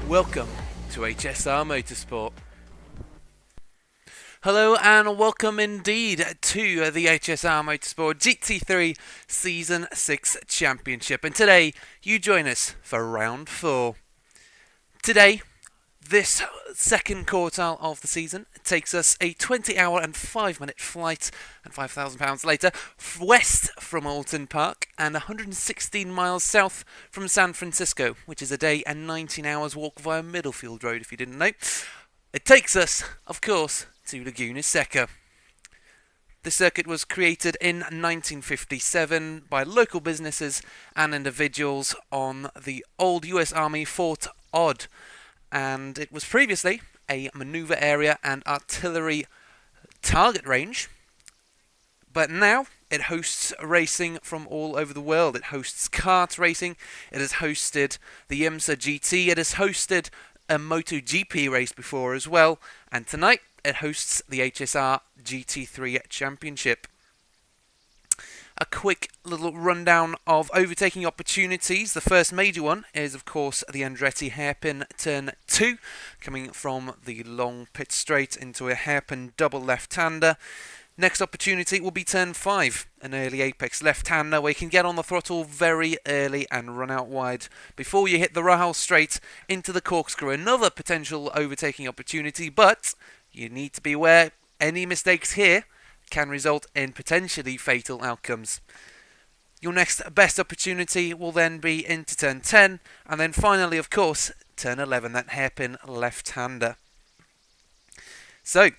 Welcome to HSR Motorsport. Hello and welcome indeed to the HSR Motorsport GT3 Season 6 Championship. And today you join us for round 4. Today, this second quartile of the season takes us a 20-hour and 5-minute flight and £5,000 later west from Alton Park and 116 miles south from San Francisco, which is a day and 19 hours walk via Middlefield Road if you didn't know. It takes us, of course, to Laguna Seca. The circuit was created in 1957 by local businesses and individuals on the old US Army Fort Odd, and it was previously a manoeuvre area and artillery target range, but now it hosts racing from all over the world. It hosts kart racing, it has hosted the IMSA GT, it has hosted a MotoGP race before as well, and tonight it hosts the HSR GT3 Championship. A quick little rundown of overtaking opportunities. The first major one is, of course, the Andretti hairpin turn 2, coming from the long pit straight into a hairpin double left-hander. Next opportunity will be turn 5, an early apex left-hander where you can get on the throttle very early and run out wide before you hit the Rahal straight into the corkscrew. Another potential overtaking opportunity, but you need to be aware any mistakes here can result in potentially fatal outcomes. Your next best opportunity will then be into turn 10, and then finally, of course, turn 11, that hairpin left-hander. So,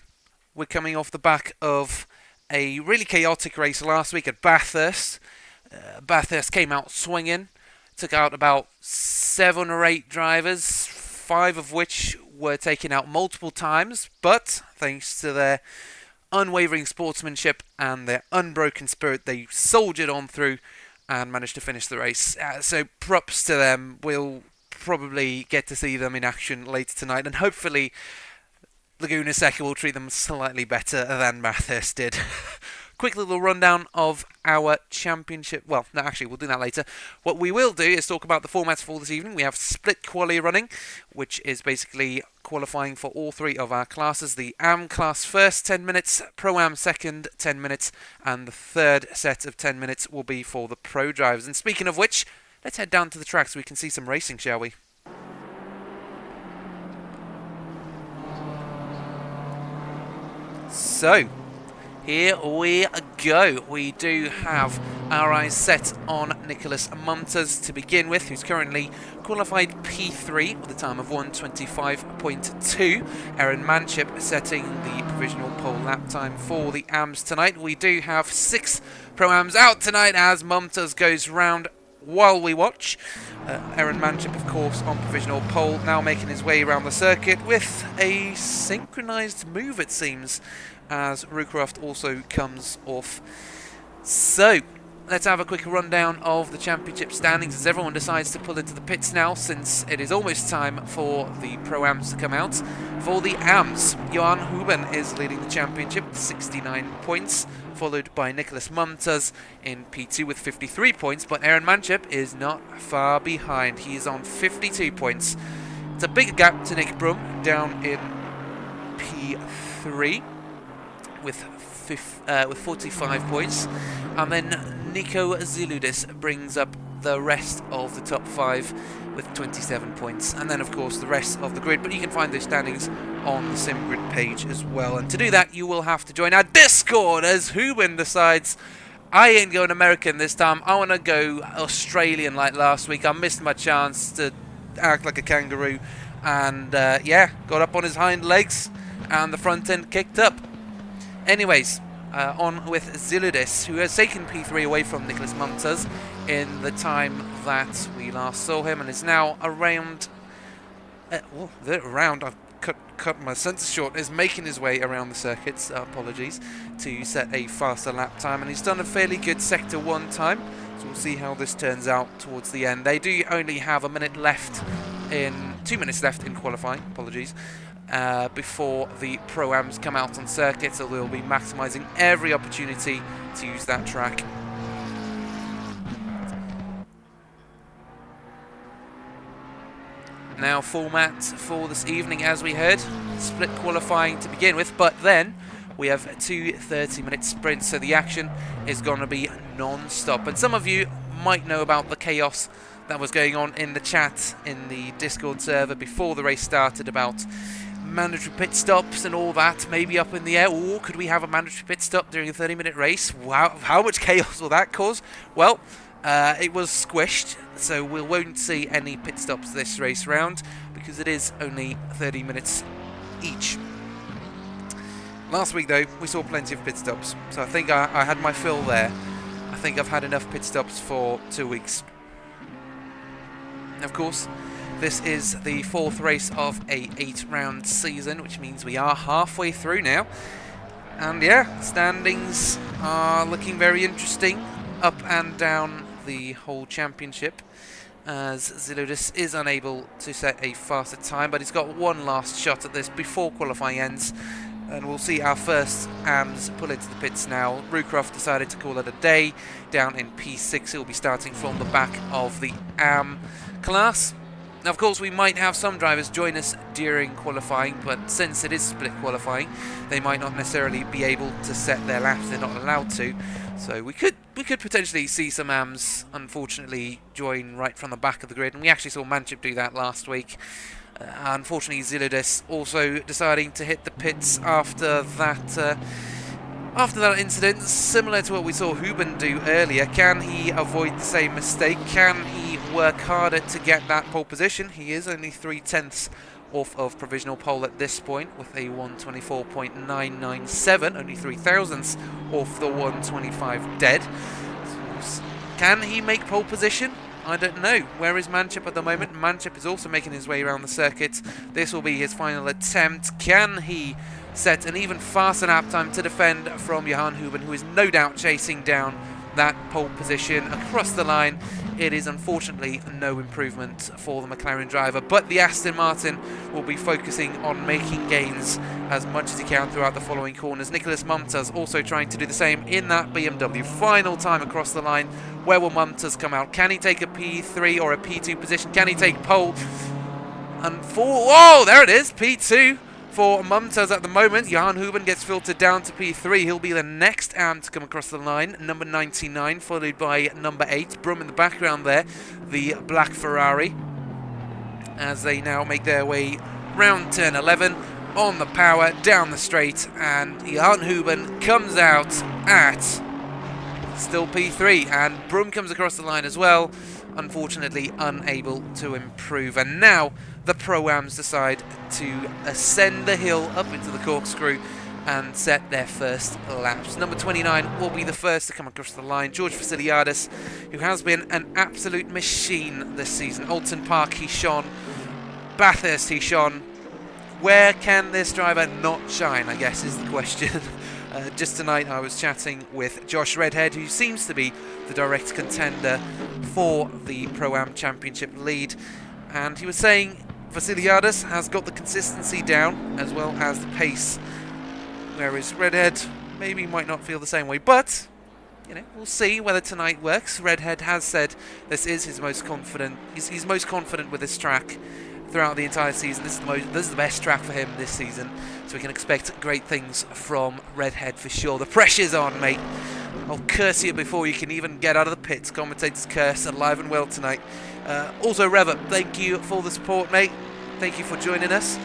we're coming off the back of a really chaotic race last week at Bathurst. Bathurst came out swinging, took out about 7 or 8 drivers, 5 of which were taken out multiple times, but thanks to their unwavering sportsmanship and their unbroken spirit, they soldiered on through and managed to finish the race. So props to them. We'll probably get to see them in action later tonight, and hopefully Laguna Seca will treat them slightly better than Bathurst did. quick little rundown of our championship. Well, no, actually, we'll do that later. What we will do is talk about the formats for this evening. We have split quali running, which is basically qualifying for all three of our classes. The AM class first 10 minutes, Pro-Am second 10 minutes, and the third set of 10 minutes will be for the Pro drivers. And speaking of which, let's head down to the track so we can see some racing, shall we? So, here we go. We do have our eyes set on Nicholas Munters to begin with, who's currently qualified P3 with a time of 1:25.2. Aaron Manship setting the provisional pole lap time for the AMs tonight. We do have 6 Pro-Ams out tonight as Munters goes round while we watch. Aaron Manship, of course, on provisional pole, now making his way around the circuit with a synchronised move, it seems, as Rucroft also comes off. So, let's have a quick rundown of the championship standings as everyone decides to pull into the pits now, since it is almost time for the Pro-Ams to come out. For the AMs, Johan Huben is leading the championship with 69 points, followed by Nicholas Munters in P2 with 53 points, but Aaron Manship is not far behind. He is on 52 points. It's a bigger gap to Nick Brum down in P3 with 45 points, and then Nico Ziludis brings up the rest of the top 5 with 27 points, and then of course the rest of the grid, but you can find those standings on the SimGrid page as well. And to do that, you will have to join our Discord as Huben decides, I ain't going American this time, I want to go Australian like last week. I missed my chance to act like a kangaroo, and yeah, got up on his hind legs and the front end kicked up. Anyways, on with Ziludis, who has taken P3 away from Nicholas Munters in the time that we last saw him, and is now around... I've cut my sentence short, is making his way around the circuits, apologies, to set a faster lap time, and he's done a fairly good Sector 1 time, so we'll see how this turns out towards the end. They do only have 2 minutes left in qualifying, apologies, before the Pro-Ams come out on circuit, so they'll be maximising every opportunity to use that track. Now, format for this evening, as we heard, split qualifying to begin with, but then we have 2 30-minute sprints, so the action is going to be non-stop. And some of you might know about the chaos that was going on in the chat in the Discord server before the race started about mandatory pit stops and all that, maybe up in the air. Or could we have a mandatory pit stop during a 30-minute race? Wow, how much chaos will that cause? Well, it was squished, so we won't see any pit stops this race round because it is only 30 minutes each. Last week, though, we saw plenty of pit stops, so I think I had my fill there. I think I've had enough pit stops for 2 weeks. Of course, this is the 4th race of a 8-round season, which means we are halfway through now. And yeah, standings are looking very interesting, up and down the whole championship, as Ziludis is unable to set a faster time, but he's got one last shot at this before qualifying ends. And we'll see our first AMs pull into the pits now. Rucroft decided to call it a day down in P6. He'll be starting from the back of the AM class. Now, of course, we might have some drivers join us during qualifying, but since it is split qualifying, they might not necessarily be able to set their laps. They're not allowed to. So we could potentially see some AMs, unfortunately, join right from the back of the grid. And we actually saw Manship do that last week. Unfortunately, Ziludis also deciding to hit the pits after that incident, similar to what we saw Huben do earlier. Can he avoid the same mistake? Can he work harder to get that pole position? He is only 3/10 off of provisional pole at this point with a 1:24.997, only 0.003 off the 1:25 dead. Can he make pole position? I don't know. Where is Manship at the moment? Manship is also making his way around the circuit. This will be his final attempt. Can he set an even faster lap time to defend from Johan Huben, who is no doubt chasing down that pole position across the line. It is unfortunately no improvement for the McLaren driver, but the Aston Martin will be focusing on making gains as much as he can throughout the following corners. Nicholas Mumtaz also trying to do the same in that BMW. Final time across the line. Where will Mumtaz come out? Can he take a P3 or a P2 position? Can he take pole? And whoa, there it is, P2 for Mumtaz at the moment. Johan Huben gets filtered down to P3. He'll be the next AM to come across the line. Number 99, followed by number 8. Brum in the background there, the black Ferrari. As they now make their way round turn 11, on the power, down the straight. And Johan Huben comes out at still P3. And Brum comes across the line as well. Unfortunately, unable to improve. And now the Pro-Ams decide to ascend the hill up into the corkscrew and set their first laps. Number 29 will be the first to come across the line. George Vasiliadis, who has been an absolute machine this season. Alton Park, he shone. Bathurst, he shone. Where can this driver not shine, I guess, is the question. Just tonight I was chatting with Josh Redhead, who seems to be the direct contender for the Pro-Am Championship lead. And he was saying Vasiliadis has got the consistency down as well as the pace, whereas Redhead maybe might not feel the same way. But, you know, we'll see whether tonight works. Redhead has said this is his most confident. He's most confident with this track throughout the entire season. This is the best track for him this season, so we can expect great things from Redhead for sure. The pressure's on, mate. I'll curse you before you can even get out of the pits. Commentators curse alive and well tonight. Also, Rever, thank you for the support, mate. Thank you for joining us.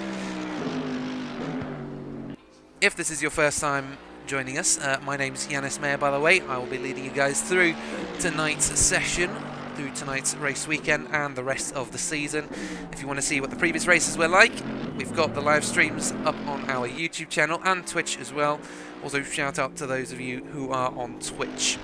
If this is your first time joining us, my name's Yanis Mayer, by the way. I will be leading you guys through tonight's session, through tonight's race weekend and the rest of the season. If you want to see what the previous races were like, we've got the live streams up on our YouTube channel and Twitch as well. Also, shout out to those of you who are on Twitch.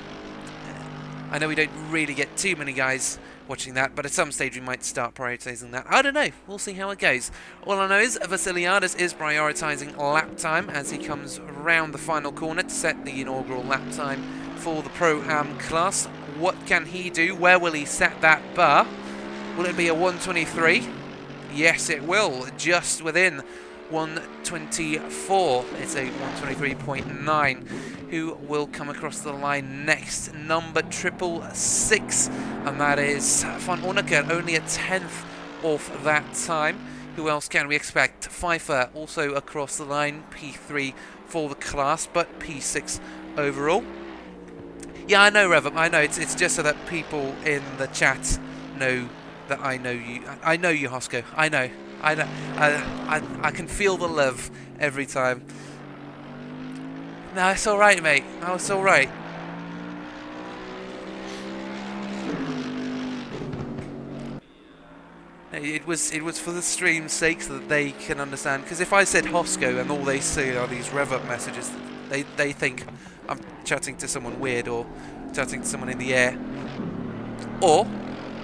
I know we don't really get too many guys watching that, but at some stage we might start prioritising that. I don't know. We'll see how it goes. All I know is Vasiliadis is prioritising lap time as he comes around the final corner to set the inaugural lap time for the Pro-Am class. What can he do? Where will he set that bar? Will it be a 123? Yes, it will. Just within 124. It's a 123.9. Who will come across the line next? Number 666, and that is Van Onneker, only a 10th off that time. Who else can we expect? Pfeiffer also across the line, P3 for the class, but P6 overall. Yeah, I know, Rev. I know. It's just so that people in the chat know that I know you. I know you, Hosco. I know. I can feel the love every time. No, it's all right, mate. No, it's all right. It was for the stream's sake, so that they can understand. Because if I said Hosco and all they see are these rev-up messages, they think I'm chatting to someone weird or chatting to someone in the air, or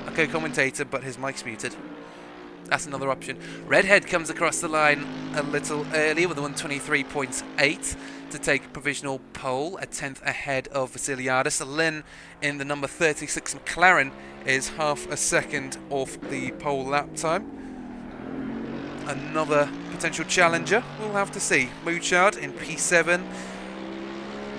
a co-commentator but his mic's muted. That's another option. Redhead comes across the line a little earlier with a 123.8 to take provisional pole, a 10th ahead of Vasiliadis. Lynn in the number 36 McLaren is half a second off the pole lap time. Another potential challenger, we'll have to see. Mouchard in P7.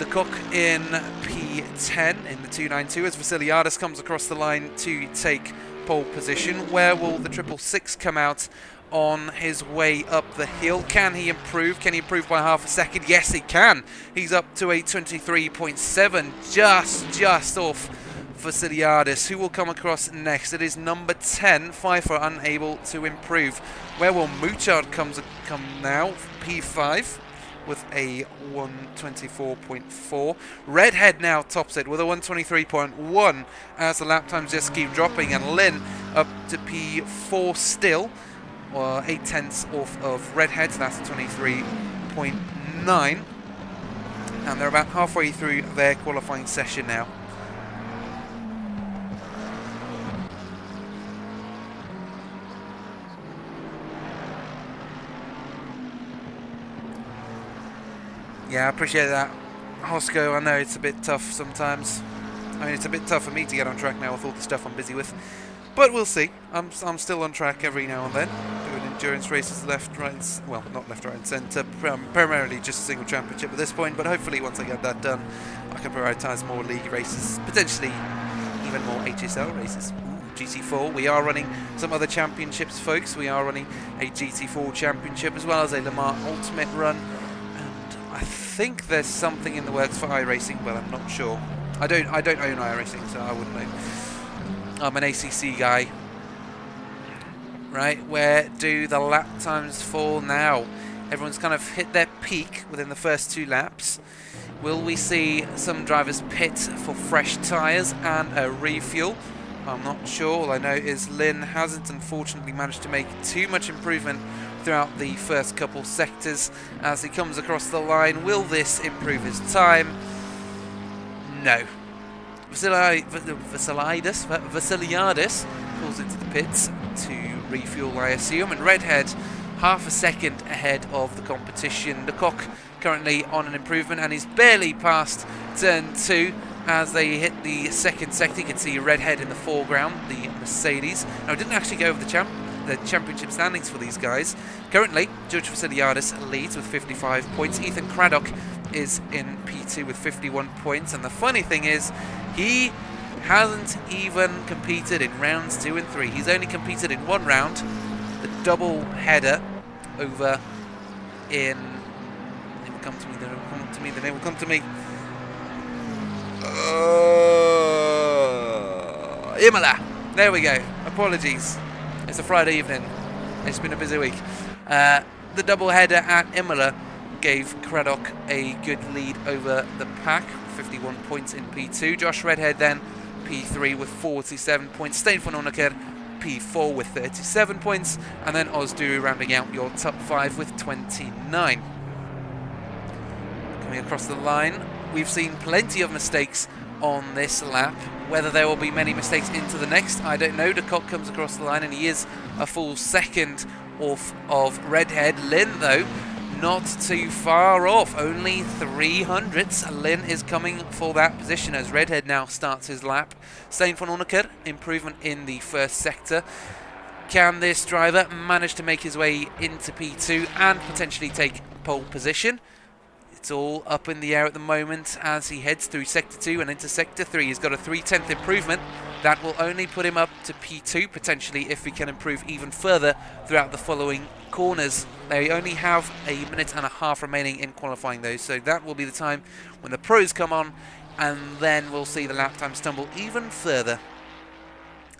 De Kock in P10 in the 292 as Vasiliadis comes across the line to take pole position. Where will the 666 come out on his way up the hill? Can he improve? Can he improve by half a second? Yes, he can. He's up to a 23.7, just off Vasiliadis. Who will come across next? It is number 10, Pfeiffer, unable to improve. Where will Mouchard come now? P5 with a 124.4. Redhead now tops it with a 123.1 as the lap times just keep dropping, and Lynn up to P4 still, or 8 tenths off of Redhead, so that's 23.9, and they're about halfway through their qualifying session now. Yeah, I appreciate that, Hosco. I know it's a bit tough sometimes. I mean, it's a bit tough for me to get on track now with all the stuff I'm busy with. But we'll see. I'm still on track every now and then, doing endurance races left, right, well, not left, right and centre, primarily just a single championship at this point, but hopefully once I get that done, I can prioritise more league races, potentially even more HSL races. Ooh, GT4, we are running some other championships, folks. We are running a GT4 championship as well as a Le Mans Ultimate run, and I think there's something in the works for iRacing, but I'm not sure. I don't own iRacing, so I wouldn't know. I'm an ACC guy. Right, where do the lap times fall now? Everyone's kind of hit their peak within the first 2 laps. Will we see some drivers pit for fresh tyres and a refuel? I'm not sure. All I know is Lynn hasn't unfortunately managed to make too much improvement throughout the first couple sectors as he comes across the line. Will this improve his time? No. Vasiliadis pulls into the pits to refuel, I assume, and Redhead half a second ahead of the competition. The Cock currently on an improvement and he's barely past turn 2 as they hit the second sector. You can see Redhead in the foreground, the Mercedes. Now, it didn't actually go over the championship standings for these guys. Currently, George Vasiliadis leads with 55 points. Ethan Craddock is in P2 with 51 points, and the funny thing is he hasn't even competed in rounds 2 and 3. He's only competed in 1 round, the double header over in, it will come to me, the name will come to me, the name will come to me, Imola. There we go. Apologies, it's a Friday evening, it's been a busy week. The double header at Imola gave Craddock a good lead over the pack, 51 points in P2. Josh Redhead then P3 with 47 points. Steen van Onneker P4 with 37 points. And then Ozdu rounding out your top 5 with 29. Coming across the line, we've seen plenty of mistakes on this lap. Whether there will be many mistakes into the next, I don't know. De Kock comes across the line and he is a full second off of Redhead. Lynn, though, not too far off, only 300ths. Lynn is coming for that position as Redhead now starts his lap. Steen van Onneker, improvement in the first sector. Can this driver manage to make his way into P2 and potentially take pole position? It's all up in the air at the moment as he heads through Sector 2 and into Sector 3. He's got a 3/10 improvement. That will only put him up to P2, potentially, if he can improve even further throughout the following corners. They only have a minute and a half remaining in qualifying those, so that will be the time when the pros come on, and then we'll see the lap time stumble even further.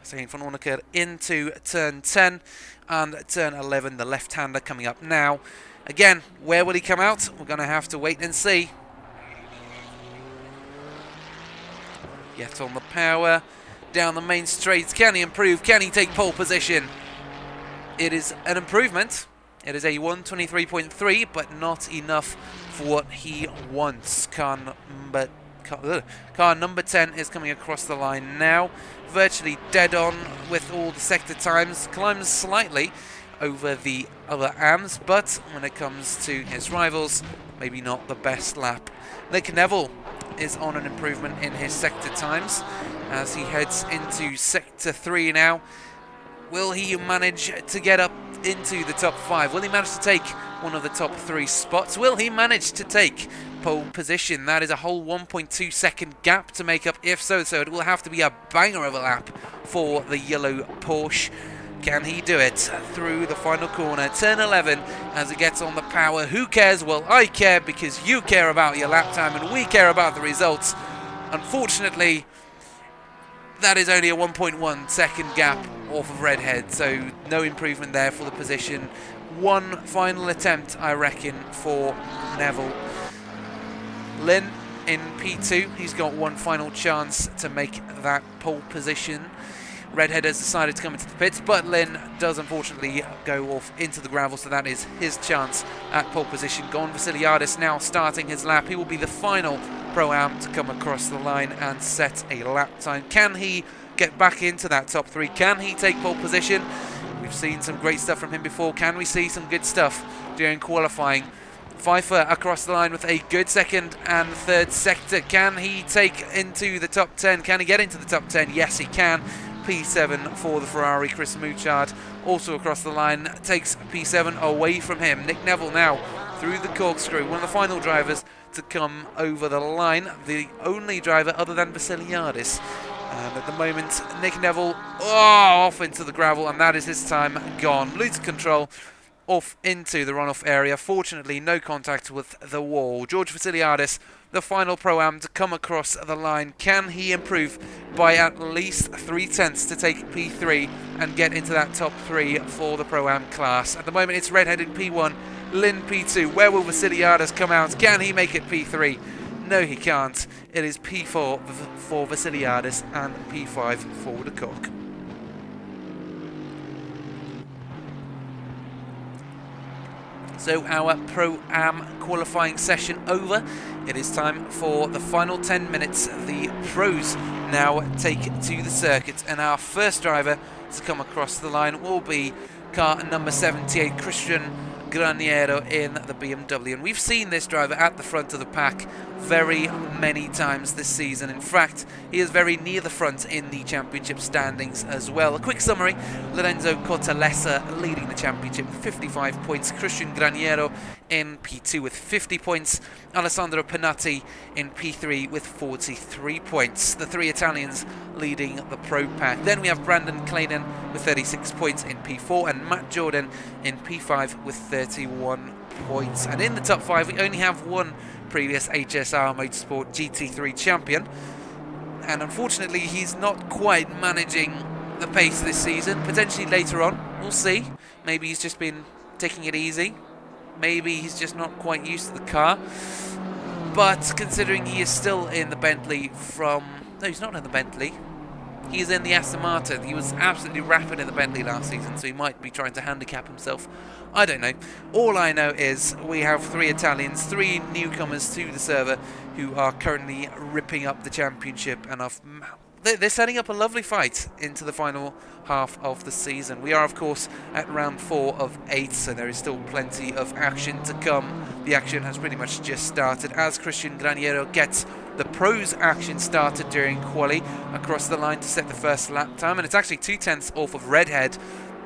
Steen van Onneker into turn 10 and turn 11, the left-hander coming up now. Again, where will he come out? We're going to have to wait and see. Get on the power, down the main straights. Can he improve? Can he take pole position? It is an improvement. It is a 123.3, but not enough for what he wants. Car number 10 is coming across the line now. Virtually dead on with all the sector times. Climbs slightly over the other AMs, but when it comes to his rivals, maybe not the best lap. Nick Neville is on an improvement in his sector times as he heads into Sector 3 now. Will he manage to get up into the top 5? Will he manage to take one of the top 3 spots? Will he manage to take pole position? That is a whole 1.2 second gap to make up. If so, it will have to be a banger of a lap for the yellow Porsche. Can he do it through the final corner? Turn 11 as it gets on the power. Who cares? Well, I care because you care about your lap time and we care about the results. Unfortunately, that is only a 1.1 second gap off of Redhead, so no improvement there for the position. One final attempt, I reckon, for Neville. Lynn in P2, he's got one final chance to make that pole position. Redhead has decided to come into the pits, but Lynn does unfortunately go off into the gravel, so that is his chance at pole position gone. Vasiliadis now starting his lap. He will be the final Pro-Am to come across the line and set a lap time. Can he get back into that top 3? Can he take pole position? We've seen some great stuff from him before. Can we see some good stuff during qualifying Pfeiffer across the line with a good second and third sector. Can he take into the top 10? Can he get into the top 10? Yes, he can. P7 for the Ferrari. Chris Mouchard also across the line takes P7 away from him. Nick Neville now through the corkscrew. One of the final drivers to come over the line. The only driver other than Vasiliadis. And at the moment, Nick Neville off into the gravel, and that is his time gone. Loses control. Off into the runoff area. Fortunately, no contact with the wall. George Vasiliadis, the final Pro-Am to come across the line. Can he improve by at least 3/10 to take P3 and get into that top 3 for the Pro-Am class? At the moment, it's redheaded P1, Lynn P2. Where will Vasiliadis come out? Can he make it P3? No, he can't. It is P4 for Vasiliadis and P5 for de Kock. So our Pro-Am qualifying session over. It is time for the final 10 minutes. The pros now take to the circuit, and our first driver to come across the line will be car number 78, Christian Graniero in the BMW. And we've seen this driver at the front of the pack very many times this season. In fact, he is very near the front in the championship standings as well. A quick summary: Lorenzo Cortellessa leading the championship with 55 points, Christian Graniero in P2 with 50 points, Alessandro Panatti in P3 with 43 points. The three Italians leading the Pro Pack. Then we have Brandon Kleinen with 36 points in P4 and Matt Jordan in P5 with 31 points. And in the top 5 we only have one previous HSR Motorsport GT3 champion, and unfortunately he's not quite managing the pace this season. Potentially later on, we'll see. Maybe he's just been taking it easy. Maybe he's just not quite used to the car. But considering he is still in the Bentley from... No, he's not in the Bentley. He's in the Aston Martin. He was absolutely rapid in the Bentley last season, so he might be trying to handicap himself. I don't know. All I know is we have three Italians, three newcomers to the server who are currently ripping up the championship, and they're setting up a lovely fight into the final half of the season. We are, of course, at round 4 of 8, so there is still plenty of action to come. The action has pretty much just started as Christian Graniero gets the pros action started during quali across the line to set the first lap time, and it's actually 2/10 off of Redhead.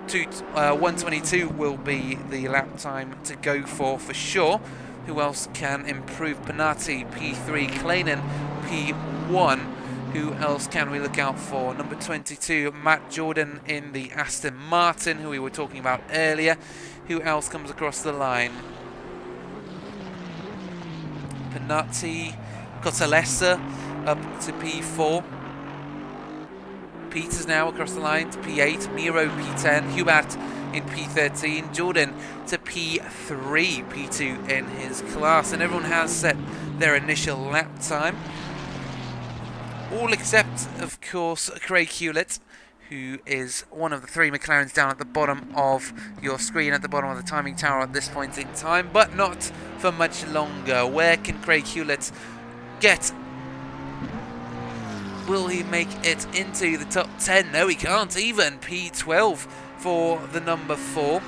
1:22 will be the lap time to go for sure. Who else can improve? Panatti, P3, Kleinen, P1. Who else can we look out for? Number 22, Matt Jordan in the Aston Martin, who we were talking about earlier. Who else comes across the line? Panatti, Cortellessa up to P4. Peters now across the line to P8, Miro P10, Hubert in P13, Jordan to P3, P2 in his class, and everyone has set their initial lap time. All except, of course, Craig Hewlett, who is one of the three McLarens down at the bottom of your screen, at the bottom of the timing tower at this point in time, but not for much longer. Where can Craig Hewlett get? Will he make it into the top 10? No, he can't even. P12 for the number 4.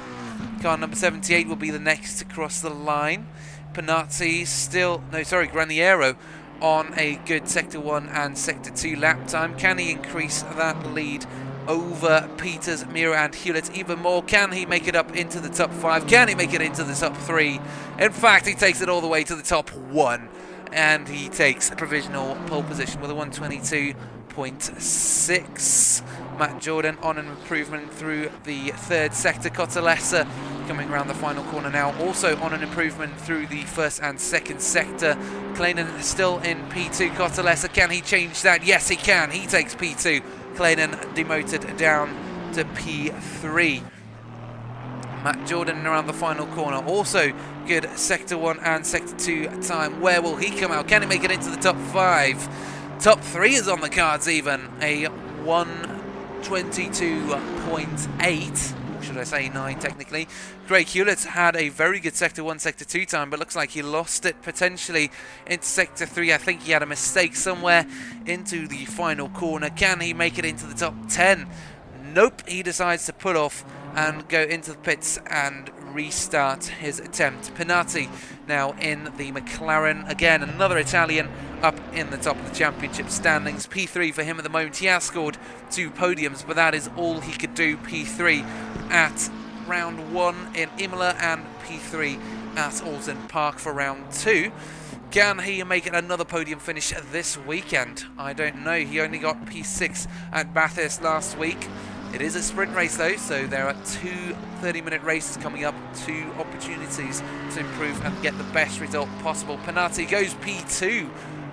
Car number 78 will be the next to cross the line. Panatti still... No, sorry, Graniero on a good Sector 1 and Sector 2 lap time. Can he increase that lead over Peters, Miro and Hewlett even more? Can he make it up into the top 5? Can he make it into the top 3? In fact, he takes it all the way to the top 1. And he takes a provisional pole position with a 122.6. Matt Jordan on an improvement through the third sector. Cortellessa coming around the final corner now, also on an improvement through the first and second sector. Kleinen still in P2. Cortellessa, can he change that? Yes, he can. He takes P2. Kleinen demoted down to P3. Matt Jordan around the final corner, also good Sector 1 and Sector 2 time. Where will he come out? Can he make it into the top 5? Top 3 is on the cards even. A 122.8, or should I say 9 technically. Craig Hewlett had a very good Sector 1, Sector 2 time, but looks like he lost it potentially into Sector 3. I think he had a mistake somewhere into the final corner. Can he make it into the top 10? Nope, he decides to pull off and go into the pits and restart his attempt. Pinati now in the McLaren. Again, another Italian up in the top of the championship standings. P3 for him at the moment. He has scored 2 podiums, but that is all he could do. P3 at round 1 in Imola and P3 at Alton Park for round 2. Can he make it another podium finish this weekend? I don't know. He only got P6 at Bathurst last week. It is a sprint race though, so there are 2 30-minute races coming up, 2 opportunities to improve and get the best result possible. Pinati goes P2,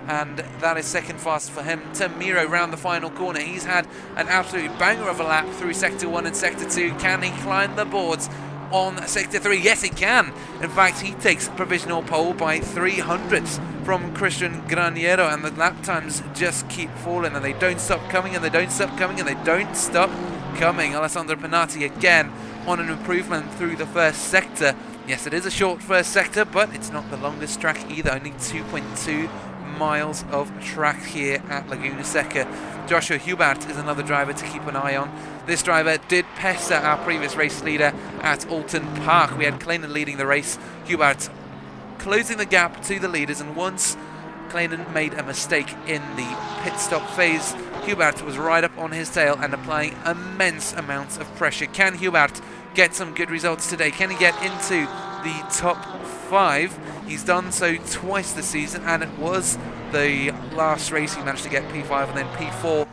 and that is second fast for him. Miro round the final corner. He's had an absolute banger of a lap through Sector 1 and Sector 2. Can he climb the boards on Sector 3? Yes, he can. In fact, he takes provisional pole by 300ths from Christian Graniero, and the lap times just keep falling, and they don't stop coming, and they don't stop coming, and they don't stop coming. Alessandro Pinati again on an improvement through the first sector. Yes, it is a short first sector, but it's not the longest track either. Only 2.2 miles of track here at Laguna Seca. Joshua Hubert is another driver to keep an eye on. This driver did pester our previous race leader at Alton Park. We had Kleinen leading the race, Hubert closing the gap to the leaders, and once Kleinen made a mistake in the pit stop phase, Hubert was right up on his tail and applying immense amounts of pressure. Can Hubert get some good results today? Can he get into the top 5? He's done so twice this season, and it was the last race he managed to get P5 and then P4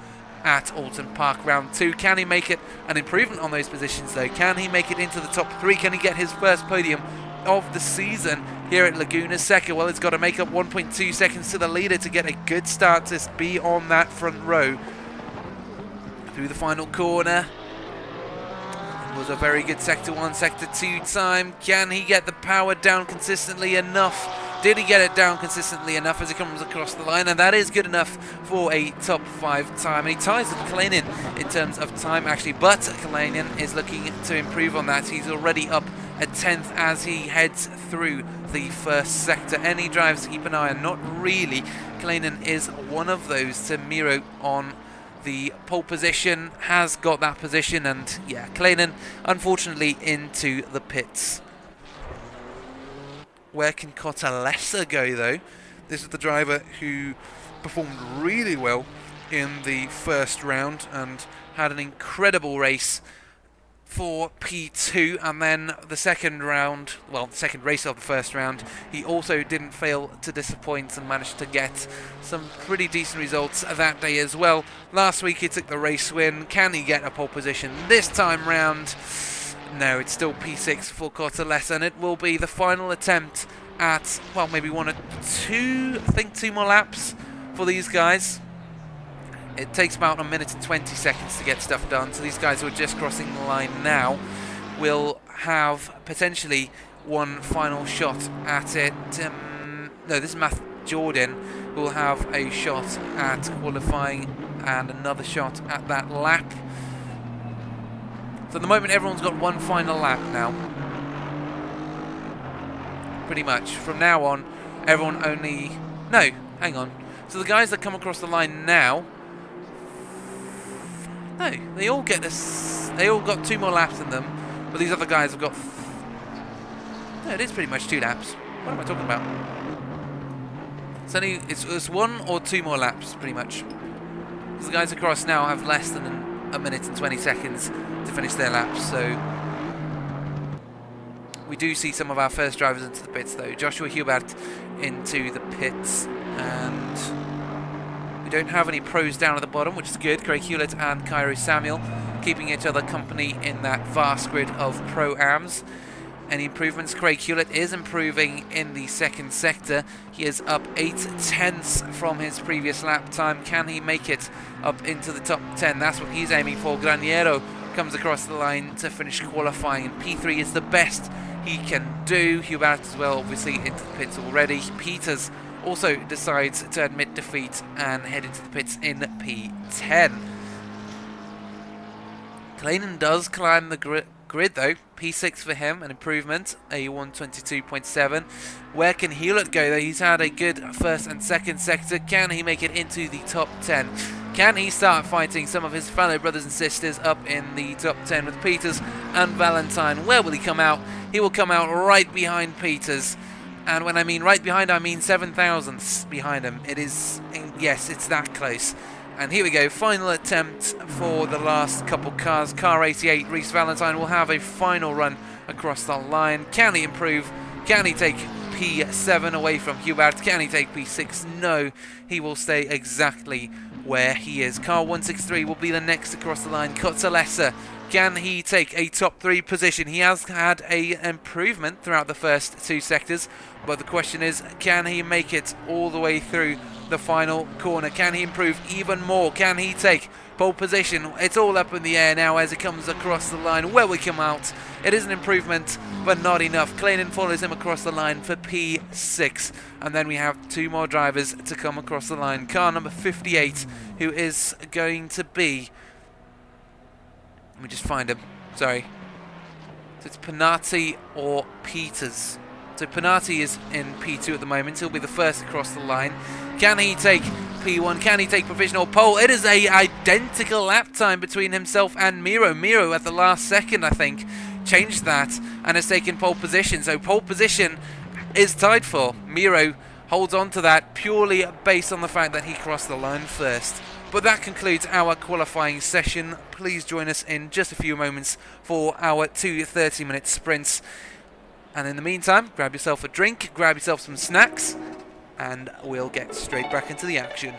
at Alton Park round 2. Can he make it an improvement on those positions though? Can he make it into the top 3? Can he get his first podium of the season here at Laguna Seca? Well, it's got to make up 1.2 seconds to the leader to get a good start to be on that front row. Through the final corner. It was a very good Sector 1, Sector 2 time. Can he get the power down consistently enough? Did he get it down consistently enough as he comes across the line? And that is good enough for a top 5 time. And he ties with Kleinen in terms of time actually, but Kleinen is looking to improve on that. He's already up a 10th as he heads through the first sector. Any drives to keep an eye on? Not really. Kleinen is one of those. To Miro on the pole position, has got that position, and yeah, Kleinen unfortunately into the pits. Where can Cortalesa go though? This is the driver who performed really well in the first round and had an incredible race for P2, and then the second round, well, the second race of the first round, he also didn't fail to disappoint and managed to get some pretty decent results that day as well. Last week he took the race win. Can he get a pole position this time round? No, it's still P6 for Cortalesa, and it will be the final attempt at, well, maybe 1 or 2, I think 2 more laps for these guys. It takes about 1 minute and 20 seconds to get stuff done, so these guys who are just crossing the line now will have potentially one final shot at it. No, this is Matt Jordan, who will have a shot at qualifying and another shot at that lap. So at the moment everyone's got one final lap now. Pretty much. From now on, everyone only... No, hang on. So the guys that come across the line now... No, they all get this. They all got 2 more laps in them, but these other guys have got. No, it is pretty much 2 laps. What am I talking about? It's only it's 1 or 2 more laps, pretty much. Because the guys across now have less than 1 minute and 20 seconds to finish their laps. So we do see some of our first drivers into the pits, though. Joshua Hubert into the pits, and we don't have any pros down at the bottom, which is good. Craig Hewlett and Cairo Samuel keeping each other company in that vast grid of pro-ams. Any improvements? Craig Hewlett is improving in the second sector. He is up 8/10 from his previous lap time. Can he make it up into the top 10? That's what he's aiming for. Graniero comes across the line to finish qualifying, and P3 is the best he can do. Hubert as well, obviously, into the pits already. Peters also decides to admit defeat and head into the pits in P10. Kleinen does climb the grid though. P6 for him, an improvement, a 122.7. Where can Hewlett go though? He's had a good first and second sector. Can he make it into the top 10? Can he start fighting some of his fellow brothers and sisters up in the top 10 with Peters and Valentine? Where will he come out? he will come out right behind Peters. And when I mean right behind, I mean 7 thousandths behind him. It is, yes, it's that close. And here we go, final attempt for the last couple cars. Car 88, Reese Valentine, will have a final run across the line. Can he improve? Can he take P7 away from Hubert? Can he take P6? No, he will stay exactly where he is. Car 163 will be the next across the line. Cottalessa, can he take a top 3 position? He has had a improvement throughout the first 2 sectors, but the question is, can he make it all the way through the final corner? Can he improve even more? Can he take pole position? It's all up in the air now as it comes across the line. Where we come out, it is an improvement, but not enough. Clayton follows him across the line for P6, and then we have 2 more drivers to come across the line. Car number 58, who is going to be, let me just find him, sorry, so it's Panati or Peters. So Panati is in P2 at the moment. He'll be the first across the line. Can he take P1? Can he take provisional pole? It is a identical lap time between himself and Miro. Miro at the last second, I think, changed that and has taken pole position. So pole position is tied for. Miro holds on to that purely based on the fact that he crossed the line first. But that concludes our qualifying session. Please join us in just a few moments for our 2 30-minute sprints. And in the meantime, grab yourself a drink, grab yourself some snacks, and we'll get straight back into the action.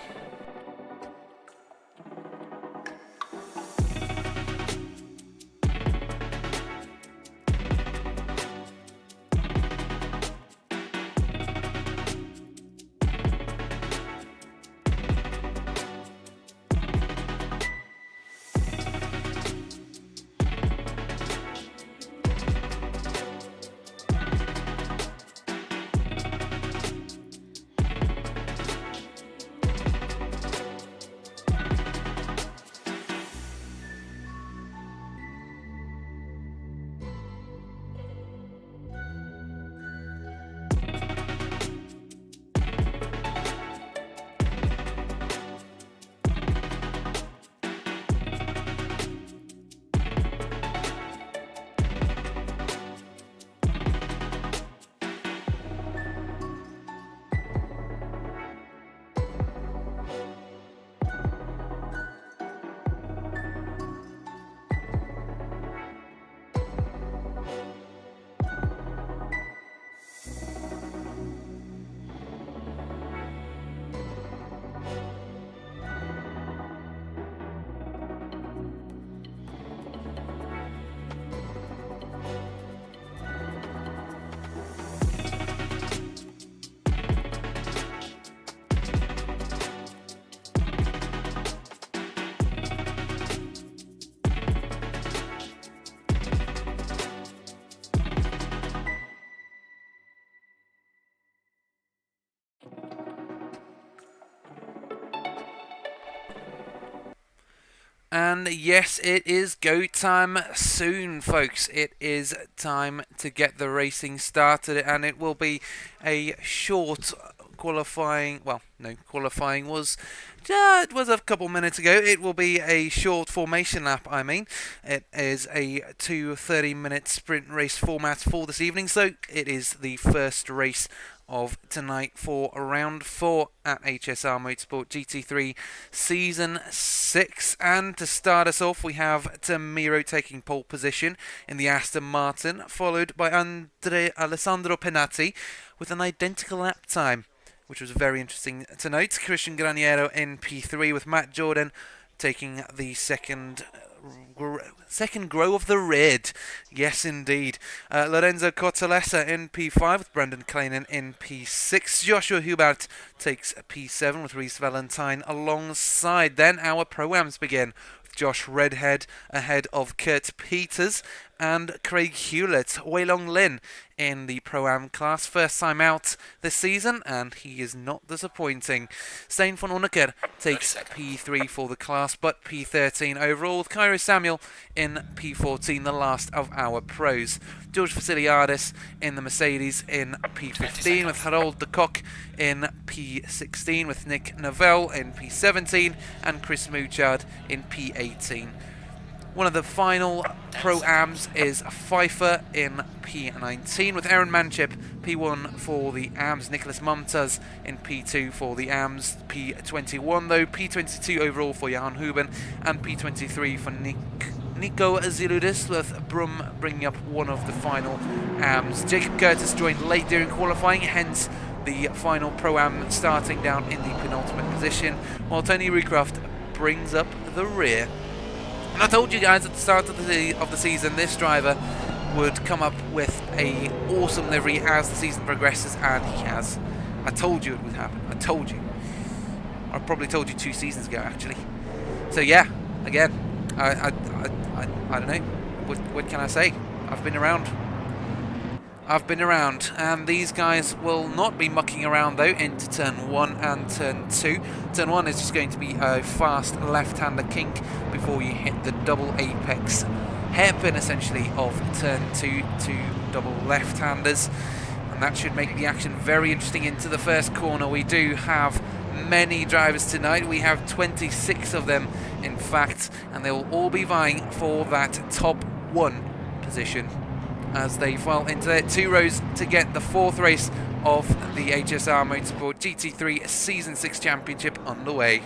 And yes, it is go time soon, folks. It is time to get the racing started, and it will be a short qualifying. Well, no, qualifying was it was a couple minutes ago. It will be a short formation lap, I mean. It is a 2 30-minute sprint race format for this evening, so it is the first race of tonight for round 4 at HSR Motorsport GT3 Season 6. And to start us off, we have Miro taking pole position in the Aston Martin, followed by Alessandro Penati with an identical lap time, which was very interesting to note. Christian Graniero in P3 with Matt Jordan taking the second grow of the red. Yes, indeed. Lorenzo Cottalessa in P5 with Brendan Clayton in P6. Joshua Hubert takes P7 with Reese Valentine alongside. Then our Pro-Ams begin. Josh Redhead ahead of Kurt Peters and Craig Hewlett. Wei Long Lin in the Pro-Am class. First time out this season, and he is not disappointing. Stein von Uneker takes P3 for the class, but P13 overall, with Cairo Samuel in P14, the last of our pros. George Vasiliadis in the Mercedes in P15, with Harold de Kock in P16, with Nick Novell in P17, and Chris Mouchard in P18. One of the final Pro-Ams is Pfeiffer in P19 with Aaron Manchip, P1 for the AMS, Nicholas Mumtaz in P2 for the AMS, P21 though, P22 overall for Johan Huben, and P23 for Nico Ziludis, with Brum bringing up one of the final AMs. Jacob Curtis joined late during qualifying, hence the final Pro-Am starting down in the penultimate position, while Tony Recroft brings up the rear. And I told you guys at the start of the season this driver would come up with a awesome livery as the season progresses, and he has. I told you it would happen. I told you. I probably told you 2 seasons ago, actually. So yeah, again, I don't know. What can I say? I've been around. And these guys will not be mucking around though into turn 1 and turn 2. Turn 1 is just going to be a fast left-hander kink before you hit the double apex hairpin essentially of turn 2 to double left-handers, and that should make the action very interesting into the first corner. We do have many drivers tonight. We have 26 of them in fact, and they will all be vying for that top 1 position as they file into their 2 rows to get the 4th race of the HSR Motorsport GT3 Season 6 Championship underway.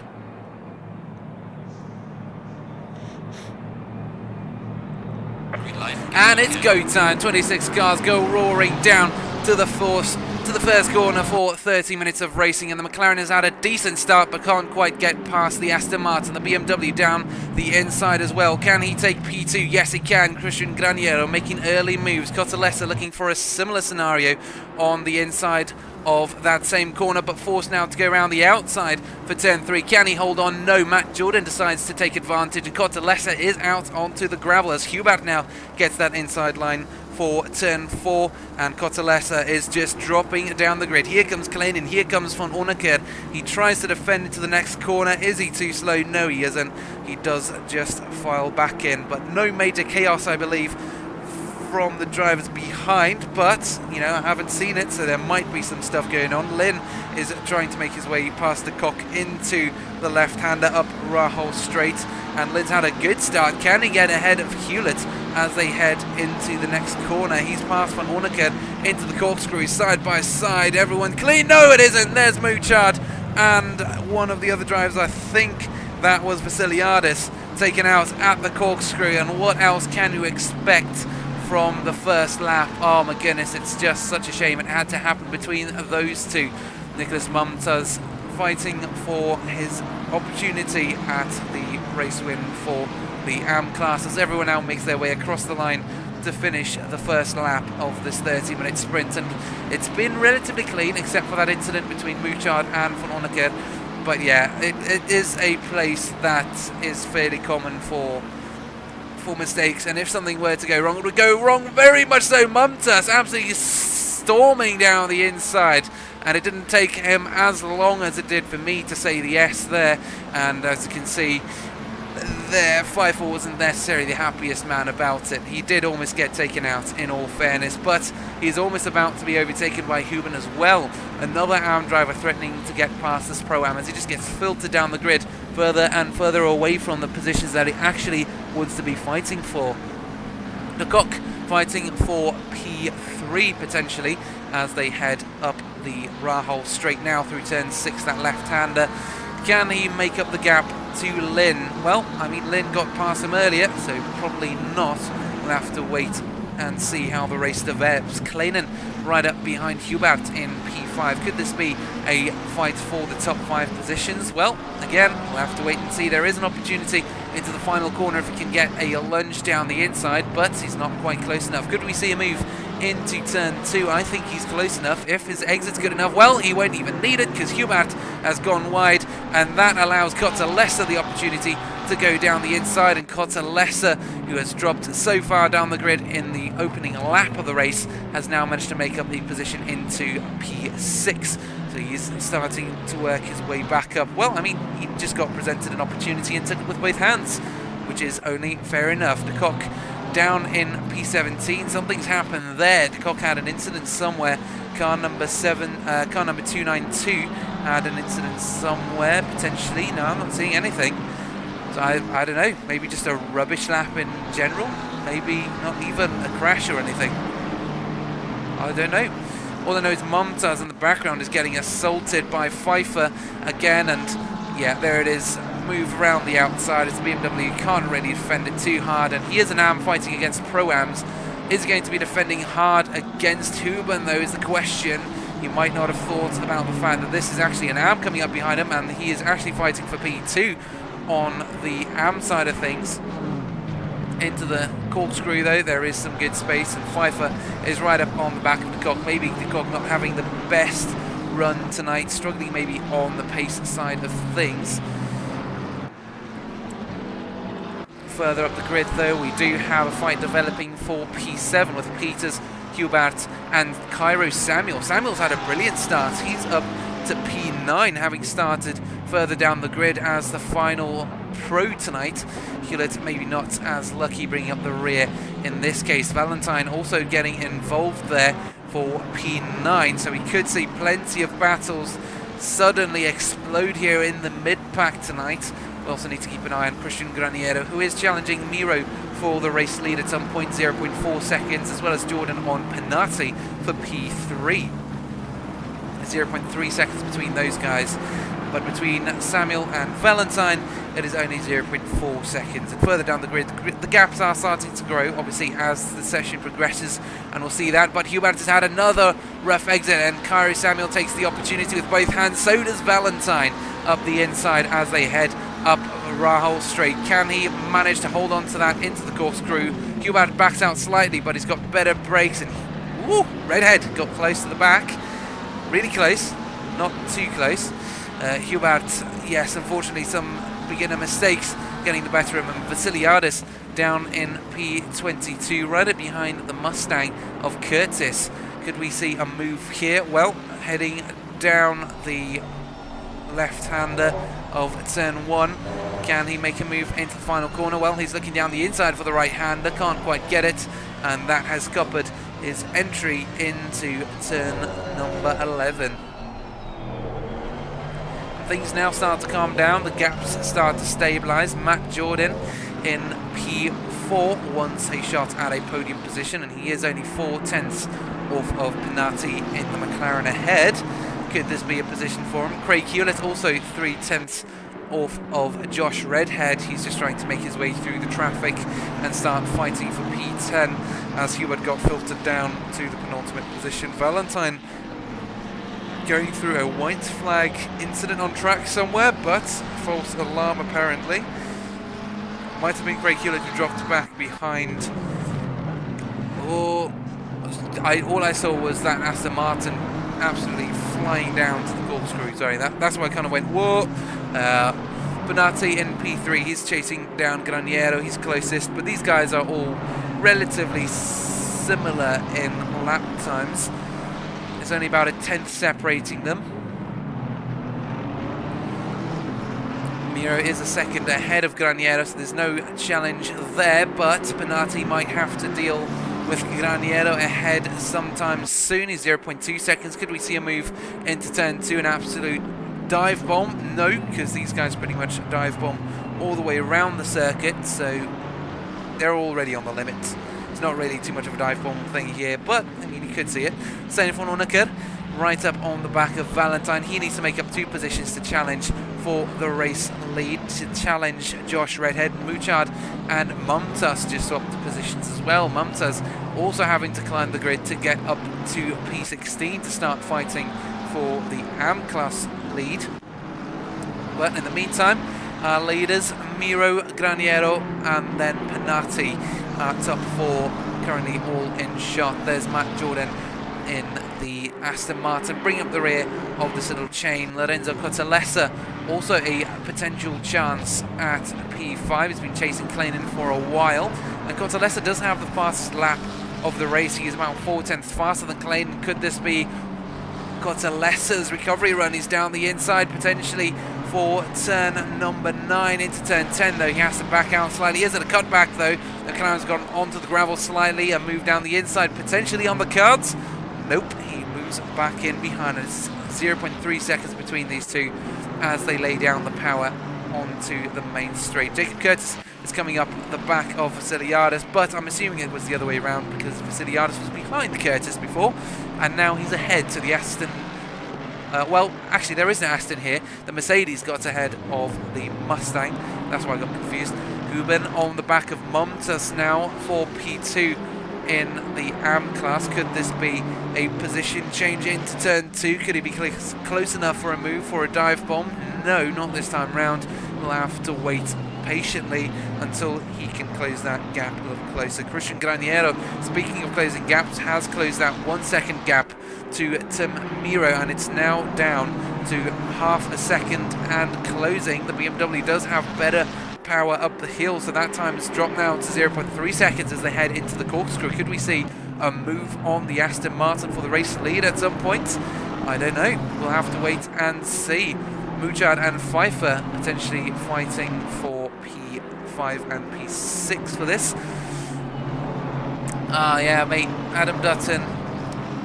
And it's go time. 26 cars go roaring down to the first corner for 30 minutes of racing, and the McLaren has had a decent start but can't quite get past the Aston Martin. The BMW down the inside as well. Can he take P2? Yes, he can. Christian Graniero making early moves. Cottalessa looking for a similar scenario on the inside of that same corner, but forced now to go around the outside for turn 3. Can he hold on? No. Matt Jordan decides to take advantage, and Cottalessa is out onto the gravel as Hubert now gets that inside line for turn 4, and Cottalessa is just dropping down the grid. Here comes Kleinen, here comes Van Onneker. He tries to defend into the next corner. Is he too slow? No, he isn't. He does just file back in, but no major chaos, I believe, from the drivers behind, but you know, I haven't seen it, so there might be some stuff going on. Lynn is trying to make his way past the cock into the left-hander up Rahal straight, and Lynn's had a good start. Can he get ahead of Hewlett as they head into the next corner? He's past Van Onneker into the corkscrew, side by side. Everyone clean? No, it isn't. There's Mouchard and one of the other drivers, I think that was Vasiliadis, taken out at the corkscrew. And what else can you expect from the first lap? Oh my goodness, it's just such a shame it had to happen between those two. Nicholas Mumtaz fighting for his opportunity at the race win for the AM class as everyone now makes their way across the line to finish the first lap of this 30-minute sprint. And it's been relatively clean except for that incident between Mouchard and Van Onneker. But yeah, it is a place that is fairly common for mistakes, and if something were to go wrong, it would go wrong very much so. Mumtaz absolutely storming down the inside, and it didn't take him as long as it did for me to say the S there. And as you can see there, Pfeiffer wasn't necessarily the happiest man about it. He did almost get taken out in all fairness, but he's almost about to be overtaken by Huben as well. Another AM driver threatening to get past this Pro-Am as he just gets filtered down the grid further and further away from the positions that he actually wants to be fighting for. Lecoq fighting for P3 potentially as they head up the Rahal straight now through turn 6, that left-hander. Can he make up the gap to Lynn? Well, I mean, Lynn got past him earlier, so probably not. We'll have to wait and see how the race develops. Kleinen right up behind Hubert in P5. Could this be a fight for the top 5 positions? Well, again, we'll have to wait and see. There is an opportunity into the final corner if he can get a lunge down the inside, but he's not quite close enough. Could we see a move into turn 2? I think he's close enough. If his exit's good enough, well, he won't even need it because Hubert has gone wide, and that allows Cottalessa the opportunity to go down the inside. And Cottalessa, who has dropped so far down the grid in the opening lap of the race, has now managed to make up the position into P6. So he's starting to work his way back up. Well, I mean, he just got presented an opportunity and took it with both hands, which is only fair enough. De Kock down in P17. Something's happened there. De Kock had an incident somewhere. Car number 292 had an incident somewhere, potentially. No, I'm not seeing anything. So I don't know, maybe just a rubbish lap in general, maybe not even a crash or anything. I don't know. All I know is Mumtaz in the background is getting assaulted by Pfeiffer again, and yeah, there it is. Move around the outside. It's BMW, can't really defend it too hard, and he is an AM fighting against Pro-Ams. Is he going to be defending hard against Huben, though, is the question. He might not have thought about the fact that this is actually an AM coming up behind him, and he is actually fighting for P2 on the AM side of things. Into the corkscrew, though, there is some good space, and Pfeiffer is right up on the back of the Cock. Maybe the Cock not having the best run tonight, struggling maybe on the pace side of things. Further up the grid, though, we do have a fight developing for P7 with Peters, Hubert and Cairo Samuel. Samuel's had a brilliant start. He's up to P9, having started further down the grid as the final pro tonight. Hewlett maybe not as lucky bringing up the rear in this case. Valentine also getting involved there for P9, so we could see plenty of battles suddenly explode here in the mid-pack tonight. We also need to keep an eye on Christian Graniero, who is challenging Miro for the race lead at some point, 0.4 seconds, as well as Jordan on Penati for P3. 0.3 seconds between those guys, but between Samuel and Valentine it is only 0.4 seconds. And further down the grid, the gaps are starting to grow, obviously, as the session progresses, and we'll see that. But Hubert has had another rough exit, and Cairo Samuel takes the opportunity with both hands. So does Valentine up the inside as they head up Rahal Straight. Can he manage to hold on to that into the corkscrew? Hubert backs out slightly, but he's got better brakes, and woo, Redhead got close to the back. Really close, not too close. Hubert, yes, unfortunately some beginner mistakes getting the better of him. Vasiliadis down in P22, right up behind the Mustang of Curtis. Could we see a move here? Well, heading down the left-hander of turn 1. Can he make a move into the final corner? Well, he's looking down the inside for the right-hander, can't quite get it, and that has scuppered his entry into turn number 11. Things now start to calm down, the gaps start to stabilise. Matt Jordan in P4 wants a shot at a podium position, and he is only 4/10 off of Penati in the McLaren ahead. Could this be a position for him? Craig Hewlett also 3/10 off of Josh Redhead. He's just trying to make his way through the traffic and start fighting for P10 as Hubert got filtered down to the penultimate position. Valentine going through a white flag incident on track somewhere, but false alarm apparently. Might have been Craig Hewlett who dropped back behind. All I saw was that Aston Martin absolutely flying down to the corkscrew. Sorry, that's why I kind of went, whoa. Penati in P3, he's chasing down Graniero, he's closest, but these guys are all relatively similar in lap times. There's only about a 10th separating them. Miro is a second ahead of Graniero, so there's no challenge there, but Penati might have to deal with Graniero ahead sometime soon. He's 0.2 seconds. Could we see a move into turn 2, an absolute dive bomb? No, because these guys pretty much dive bomb all the way around the circuit, so they're already on the limit. It's not really too much of a dive bomb thing here, but I mean, you could see it. Same for Honecker, right up on the back of Valentine. He needs to make up 2 positions to challenge for the race lead, to challenge Josh Redhead. Mouchard and Mumtaz just swapped positions as well. Mumtaz also having to climb the grid to get up to P16 to start fighting for the AM class lead. But in the meantime, our leaders, Miro, Graniero and then Penati, top 4 currently all in shot. There's Matt Jordan in the Aston Martin, bring up the rear of this little chain. Lorenzo Cotalesa also a potential chance at P5. He's been chasing Kleinen for a while, and Cotalesa does have the fastest lap of the race. He's about 4/10 faster than Kleinen. Could this be Cotalesa's recovery run? He's down the inside potentially for turn number 9 into turn 10, though he has to back out slightly. He is at a cutback though. The Clown's gone onto the gravel slightly and moved down the inside, potentially on the cards. Nope, he moves back in behind us. 0.3 seconds between these two as they lay down the power onto the main straight. Jacob Curtis is coming up the back of Vasiliadis, but I'm assuming it was the other way around because Vasiliadis was behind Curtis before, and now he's ahead to the Aston. Well, actually, there is an Aston here. The Mercedes got ahead of the Mustang. That's why I got confused. Guben on the back of Montas now for P2 in the AM class. Could this be a position change into turn 2? Could he be close enough for a move for a dive bomb? No, not this time round. We'll have to wait patiently until he can close that gap a little closer. Christian Graniero, speaking of closing gaps, has closed that 1 second gap to Tim Miro, and it's now down to half a second and closing. The BMW does have better power up the hill, so that time has dropped now to 0.3 seconds as they head into the corkscrew. Could we see a move on the Aston Martin for the race lead at some point? I don't know. We'll have to wait and see. Mouchard and Pfeiffer potentially fighting for P5 and P6 for this. Yeah, mate. Adam Dutton,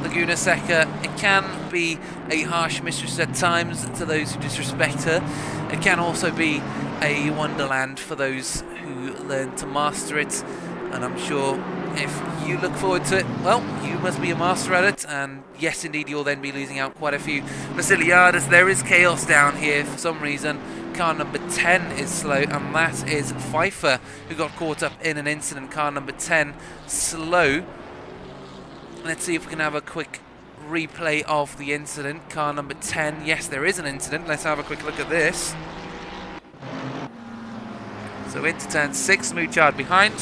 Laguna Seca. It can be a harsh mistress at times to those who disrespect her. It can also be a wonderland for those who learn to master it, and I'm sure if you look forward to it, well, you must be a master at it, and yes indeed you'll then be losing out quite a few. Vasiliadis, there is chaos down here for some reason. Car number 10 is slow, and that is Pfeiffer who got caught up in an incident. Car number 10 slow. Let's see if we can have a quick replay of the incident. Car number 10, yes there is an incident. Let's have a quick look at this. So into turn 6, Mouchard behind.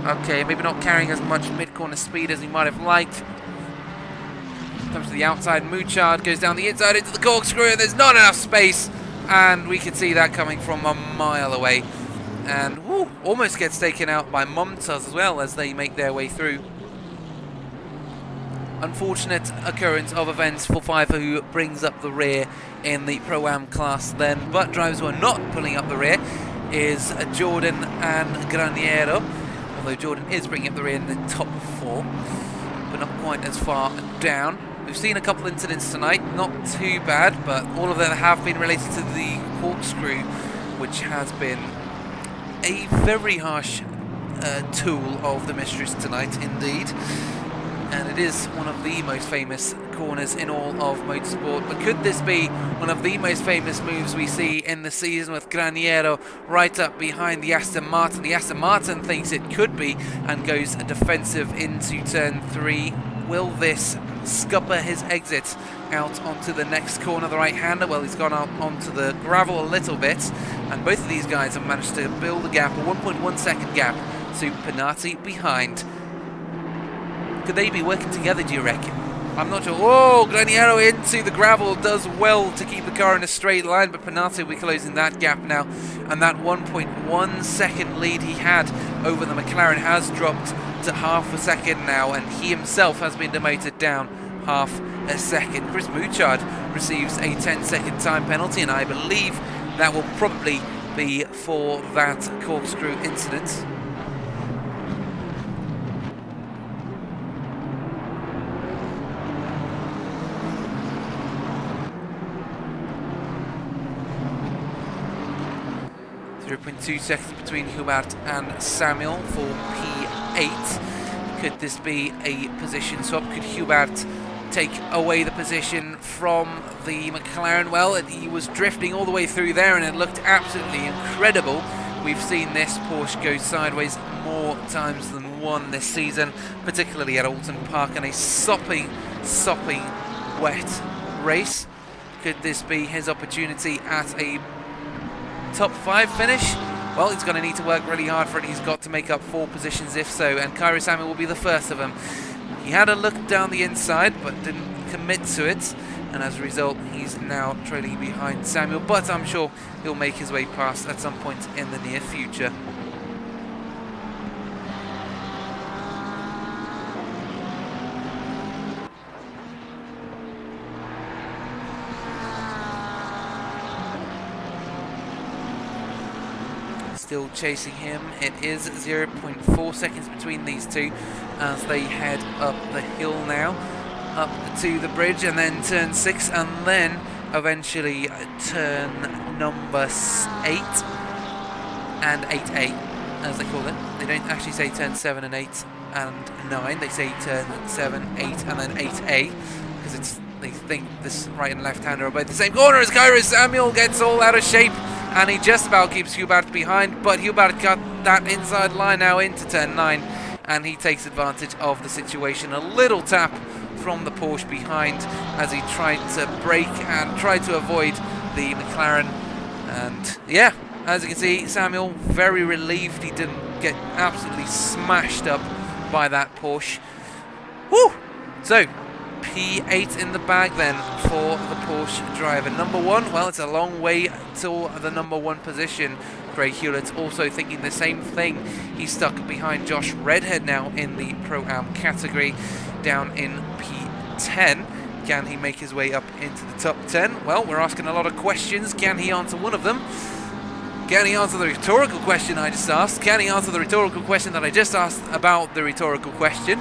Okay, maybe not carrying as much mid-corner speed as he might have liked. Comes to the outside, Mouchard goes down the inside into the corkscrew, and there's not enough space. And we can see that coming from a mile away. And woo, almost gets taken out by Montas as well as they make their way through. Unfortunate occurrence of events for Pfeiffer, who brings up the rear in the Pro-Am class then, but drivers who are not pulling up the rear is Jordan and Graniero, although Jordan is bringing up the rear in the top 4, but not quite as far down. We've seen a couple incidents tonight, not too bad, but all of them have been related to the corkscrew, which has been a very harsh tool of the mistress tonight indeed. And it is one of the most famous corners in all of motorsport. But could this be one of the most famous moves we see in the season, with Graniero right up behind the Aston Martin? The Aston Martin thinks it could be and goes defensive into turn 3. Will this scupper his exit out onto the next corner, the right-hander? Well, he's gone out onto the gravel a little bit, and both of these guys have managed to build a gap, a 1.1 second gap to Penati behind. Could they be working together, do you reckon? I'm not sure. Oh, Graniero into the gravel, does well to keep the car in a straight line, but Penati will be closing that gap now, and that 1.1 second lead he had over the McLaren has dropped to half a second now, and he himself has been demoted down half a second. Chris Mouchard receives a 10-second time penalty, and I believe that will probably be for that corkscrew incident. .2 seconds between Hubert and Samuel for P8. Could this be a position swap? Could Hubert take away the position from the McLaren? Well, he was drifting all the way through there, and it looked absolutely incredible. We've seen this Porsche go sideways more times than one this season, particularly at Alton Park, in a sopping wet race. Could this be his opportunity at a top 5 finish? Well, he's going to need to work really hard for it. He's got to make up 4 positions if so, and Kairo Samuel will be the first of them. He had a look down the inside but didn't commit to it, and as a result he's now trailing behind Samuel, but I'm sure he'll make his way past at some point in the near future. Still chasing him. It is 0.4 seconds between these two as they head up the hill now, up to the bridge, and then turn 6, and then eventually turn number 8 and 8A, as they call it. They don't actually say turn 7 and 8 and 9. They say turn 7, 8, and then 8A, because they think this right and left-hander are both the same corner. As Cairo Samuel gets all out of shape, and he just about keeps Hubert behind, but Hubert got that inside line now into turn 9, and he takes advantage of the situation. A little tap from the Porsche behind as he tried to brake and tried to avoid the McLaren. And yeah, as you can see, Samuel very relieved he didn't get absolutely smashed up by that Porsche. Woo! So P8 in the bag then for the Porsche driver. Number 1, well, it's a long way to the number 1 position. Craig Hewlett also thinking the same thing. He's stuck behind Josh Redhead now in the Pro-Am category, down in P10. Can he make his way up into the top 10? Well, we're asking a lot of questions. Can he answer one of them? Can he answer the rhetorical question I just asked? Can he answer the rhetorical question that I just asked about the rhetorical question?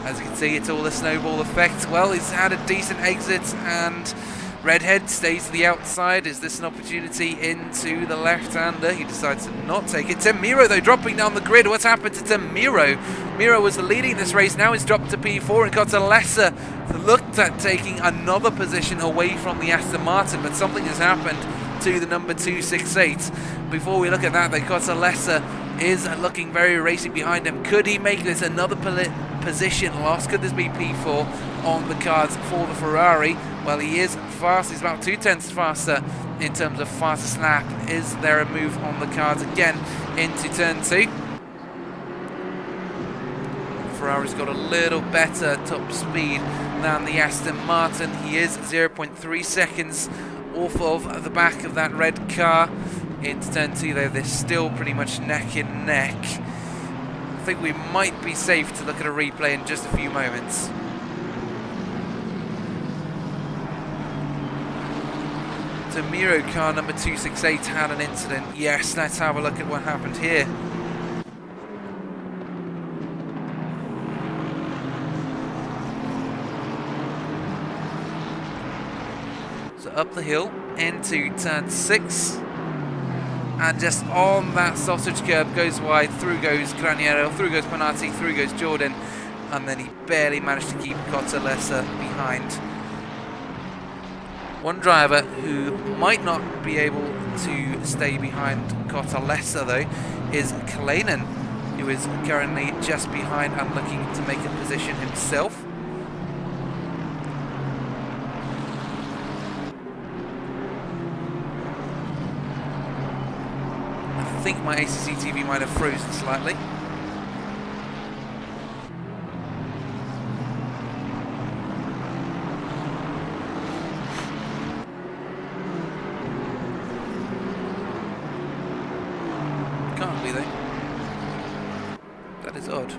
As you can see, it's all a snowball effect. Well, he's had a decent exit, and Redhead stays to the outside. Is this an opportunity into the left-hander? He decides to not take it. Tim Miro, though, dropping down the grid. What's happened to Tim Miro? Miro was leading this race. Now he's dropped to P4, and Cotalesa looked at taking another position away from the Aston Martin, but something has happened to the number 268. Before we look at that, though, Cotalesa is looking very racy behind him. Could he make this another position loss? Could this be P4 on the cards for the Ferrari? Well, he is fast. He's about 2/10 faster in terms of fastest lap. Is there a move on the cards again into turn 2? Ferrari's got a little better top speed than the Aston Martin. He is 0.3 seconds off of the back of that red car. Into turn 2, though, they're still pretty much neck and neck. I think we might be safe to look at a replay in just a few moments. So Miro car number 268 had an incident. Yes, let's have a look at what happened here. So up the hill into turn 6. And just on that sausage curb, goes wide, through goes Graniero, through goes Panatti, through goes Jordan, and then he barely managed to keep Cotalesa behind. One driver who might not be able to stay behind Cotalesa, though, is Kalenen, who is currently just behind and looking to make a position himself. I think my ACC TV might have frozen slightly. Can't be, though. That is odd.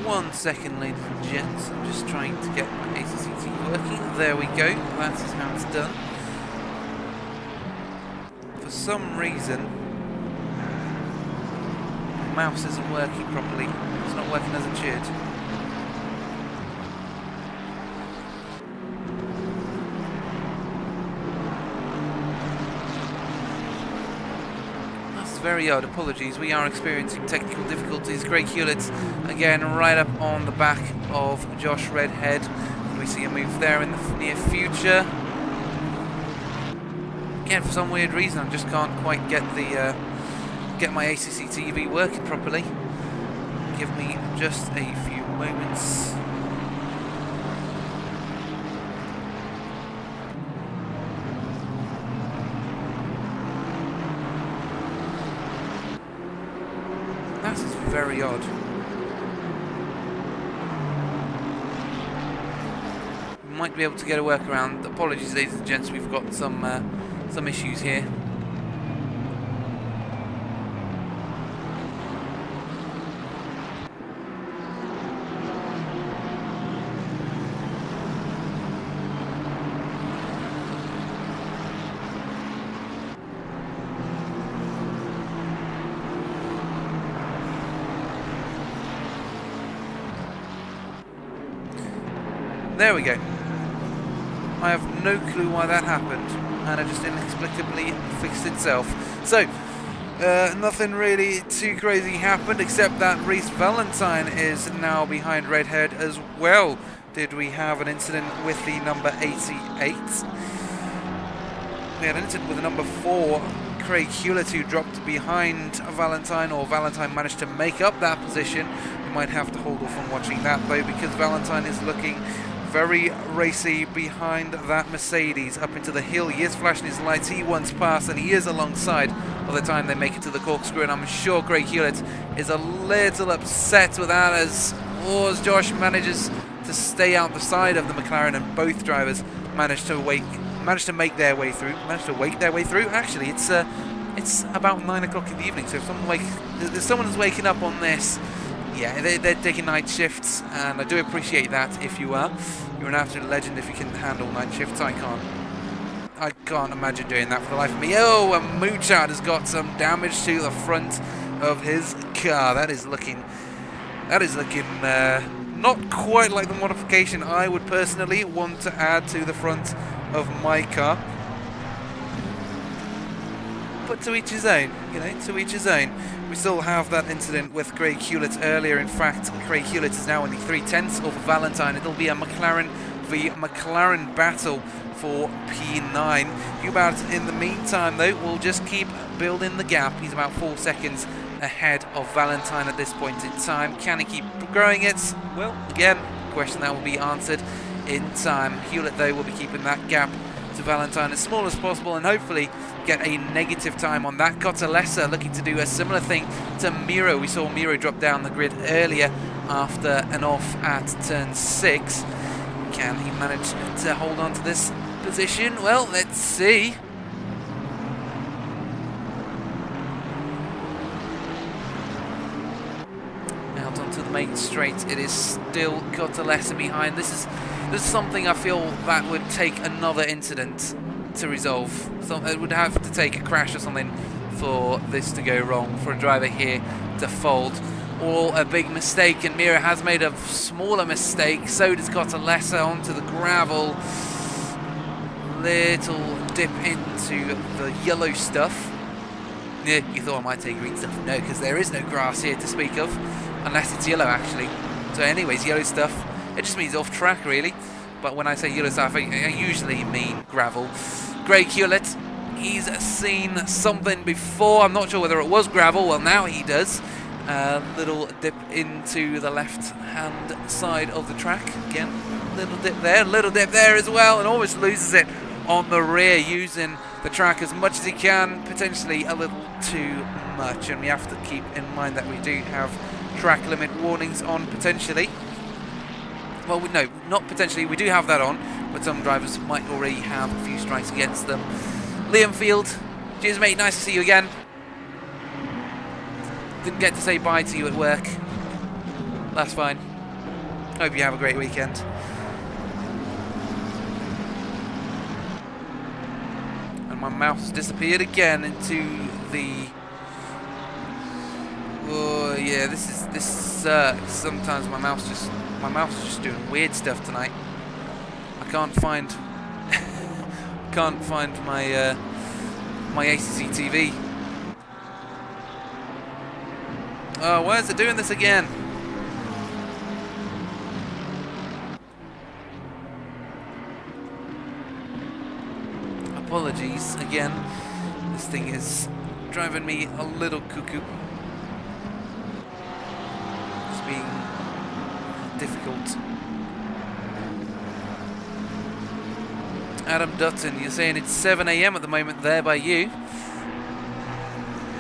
One second, ladies and gents. I'm just trying to get my ACCT working. There we go. That is how it's done. For some reason, the mouse isn't working properly. It's not working as it should. Very odd. Apologies, we are experiencing technical difficulties. Craig Hewlett again right up on the back of Josh Redhead. And we see a move there in the near future. Again, for some weird reason, I just can't quite get the get my ACC TV working properly. Give me just a few moments. That is very odd. We might be able to get a workaround. Apologies, ladies and gents, we've got some issues here. There we go. I have no clue why that happened, and it just inexplicably fixed itself. So, nothing really too crazy happened, except that Reese Valentine is now behind Redhead as well. Did we have an incident with the number 88? We had an incident with the number 4, Craig Hewlett, who dropped behind Valentine, or Valentine managed to make up that position. We might have to hold off on watching that though, because Valentine is looking very racy behind that Mercedes up into the hill. He is flashing his lights, he wants past, and he is alongside by the time they make it to the corkscrew, and I'm sure Craig Hewlett is a little upset with that as Josh manages to stay out the side of the McLaren, and both drivers managed to wake their way through. Actually, it's about 9 o'clock in the evening, so if someone's waking up on this, yeah, they're taking night shifts, and I do appreciate that. If you are, you're an absolute legend if you can handle night shifts. I can't imagine doing that for the life of me. Oh, and Moochard has got some damage to the front of his car. That is looking not quite like the modification I would personally want to add to the front of my car. But to each his own, to each his own. We still have that incident with Craig Hewlett earlier. In fact, Craig Hewlett is now only 3/10 of Valentine. It'll be a McLaren v McLaren battle for P9. Hubert, in the meantime, though, will just keep building the gap. He's about 4 seconds ahead of Valentine at this point in time. Can he keep growing it? Well, again, question that will be answered in time. Hewlett, though, will be keeping that gap to Valentine as small as possible, and hopefully get a negative time on that. Cotalesa looking to do a similar thing to Miro. We saw Miro drop down the grid earlier after an off at turn 6. Can he manage to hold on to this position? Well, let's see. Out onto the main straight, it is still Cotalesa behind. This is something I feel that would take another incident to resolve. So it would have to take a crash or something for this to go wrong, for a driver here to fold, or a big mistake, and Mira has made a smaller mistake. So does Cotalesa onto the gravel. Little dip into the yellow stuff. Yeah, you thought I might take green stuff. No, because there is no grass here to speak of, unless it's yellow actually. So anyways, yellow stuff, it just means off track really. But when I say yellow stuff, I usually mean gravel. Craig Hewlett, he's seen something before. I'm not sure whether it was gravel. Well, now he does. Little dip into the left-hand side of the track. Again, little dip there as well, and almost loses it on the rear, using the track as much as he can, potentially a little too much. And we have to keep in mind that we do have track limit warnings on potentially. Well, no, not potentially. We do have that on, but some drivers might already have a few strikes against them. Liam Field, cheers mate, nice to see you again. Didn't get to say bye to you at work. That's fine. Hope you have a great weekend. And my mouse disappeared again into the... Oh yeah, this sucks. Sometimes my mouse is just doing weird stuff tonight. I can't find my my ACC TV. Oh, why is it doing this again? Apologies again. This thing is driving me a little cuckoo. It's being difficult. Adam Dutton, you're saying it's 7 AM at the moment there by you.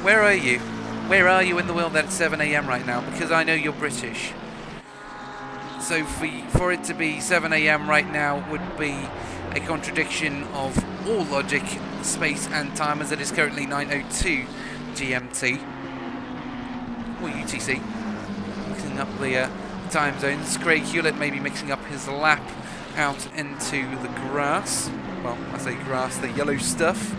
Where are you? Where are you in the world at 7 AM right now? Because I know you're British. So for it to be 7 AM right now would be a contradiction of all logic, space and time, as it is currently 9:02 GMT or UTC. Mixing up the time zones. Craig Hewlett may be mixing up his lap out into the grass. Well, I say grass, the yellow stuff.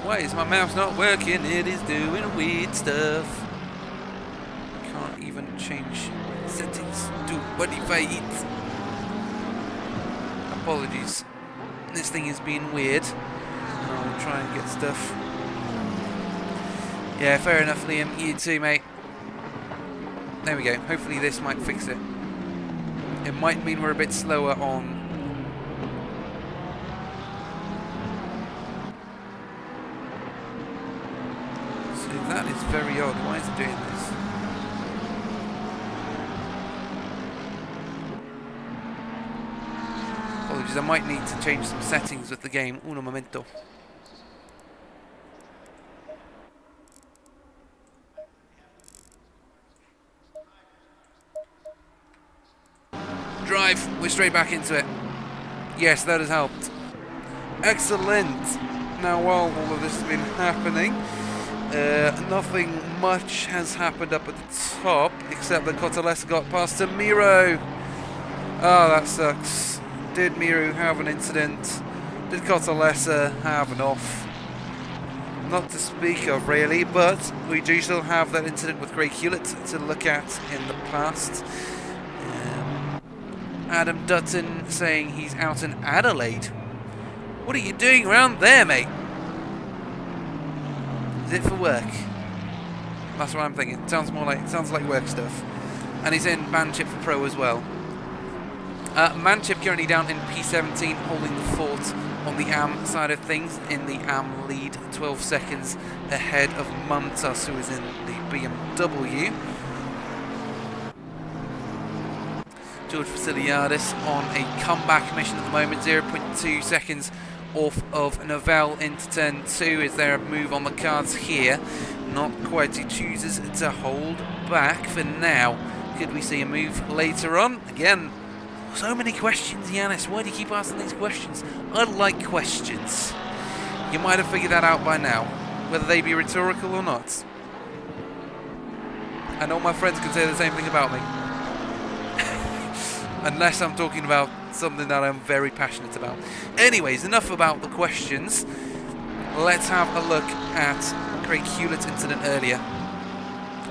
Why is my mouse not working? It is doing weird stuff. Can't even change settings to modify it. Apologies. This thing is being weird. I'll try and get stuff. Yeah, fair enough, Liam. You too, mate. There we go. Hopefully this might fix it. It might mean we're a bit slower on. So that is very odd. Why is it doing this? Apologies, I might need to change some settings with the game. Un momento. Drive, we're straight back into it. Yes, that has helped. Excellent. Now, while all of this has been happening, nothing much has happened up at the top, except that Cotolessa got past to Miro. Oh, that sucks. Did Miro have an incident? Did Cotolessa have an off? Not to speak of, really, but we do still have that incident with Craig Hewlett to look at in the past. Adam Dutton saying he's out in Adelaide. What are you doing around there, mate? Is it for work? That's what I'm thinking. Sounds like work stuff. And he's in Manchip for Pro as well. Manchip currently down in P17, holding the fort on the AM side of things. In the AM lead, 12 seconds ahead of Mantas, who is in the BMW. George Vasiliadis on a comeback mission at the moment, 0.2 seconds off of Novell into turn 2. Is there a move on the cards here? Not quite. He chooses to hold back for now. Could we see a move later on? Again, so many questions, Yanis. Why do you keep asking these questions? I like questions. You might have figured that out by now, whether they be rhetorical or not. And all my friends can say the same thing about me. Unless I'm talking about something that I'm very passionate about. Anyways, enough about the questions. Let's have a look at Craig Hewlett's incident earlier.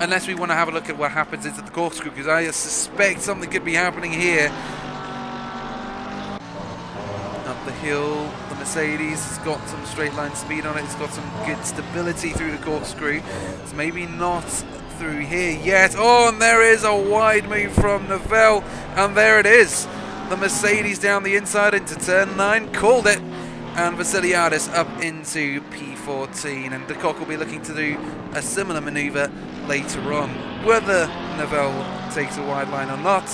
Unless we want to have a look at what happens into the corkscrew, because I suspect something could be happening here. Up the hill, the Mercedes has got some straight line speed on it. It's got some good stability through the corkscrew. It's maybe not through here yet. Oh, and there is a wide move from Novell, and there it is. The Mercedes down the inside into turn 9, called it, and Vasiliadis up into P14, and De Kock will be looking to do a similar manoeuvre later on. Whether Novell takes a wide line or not,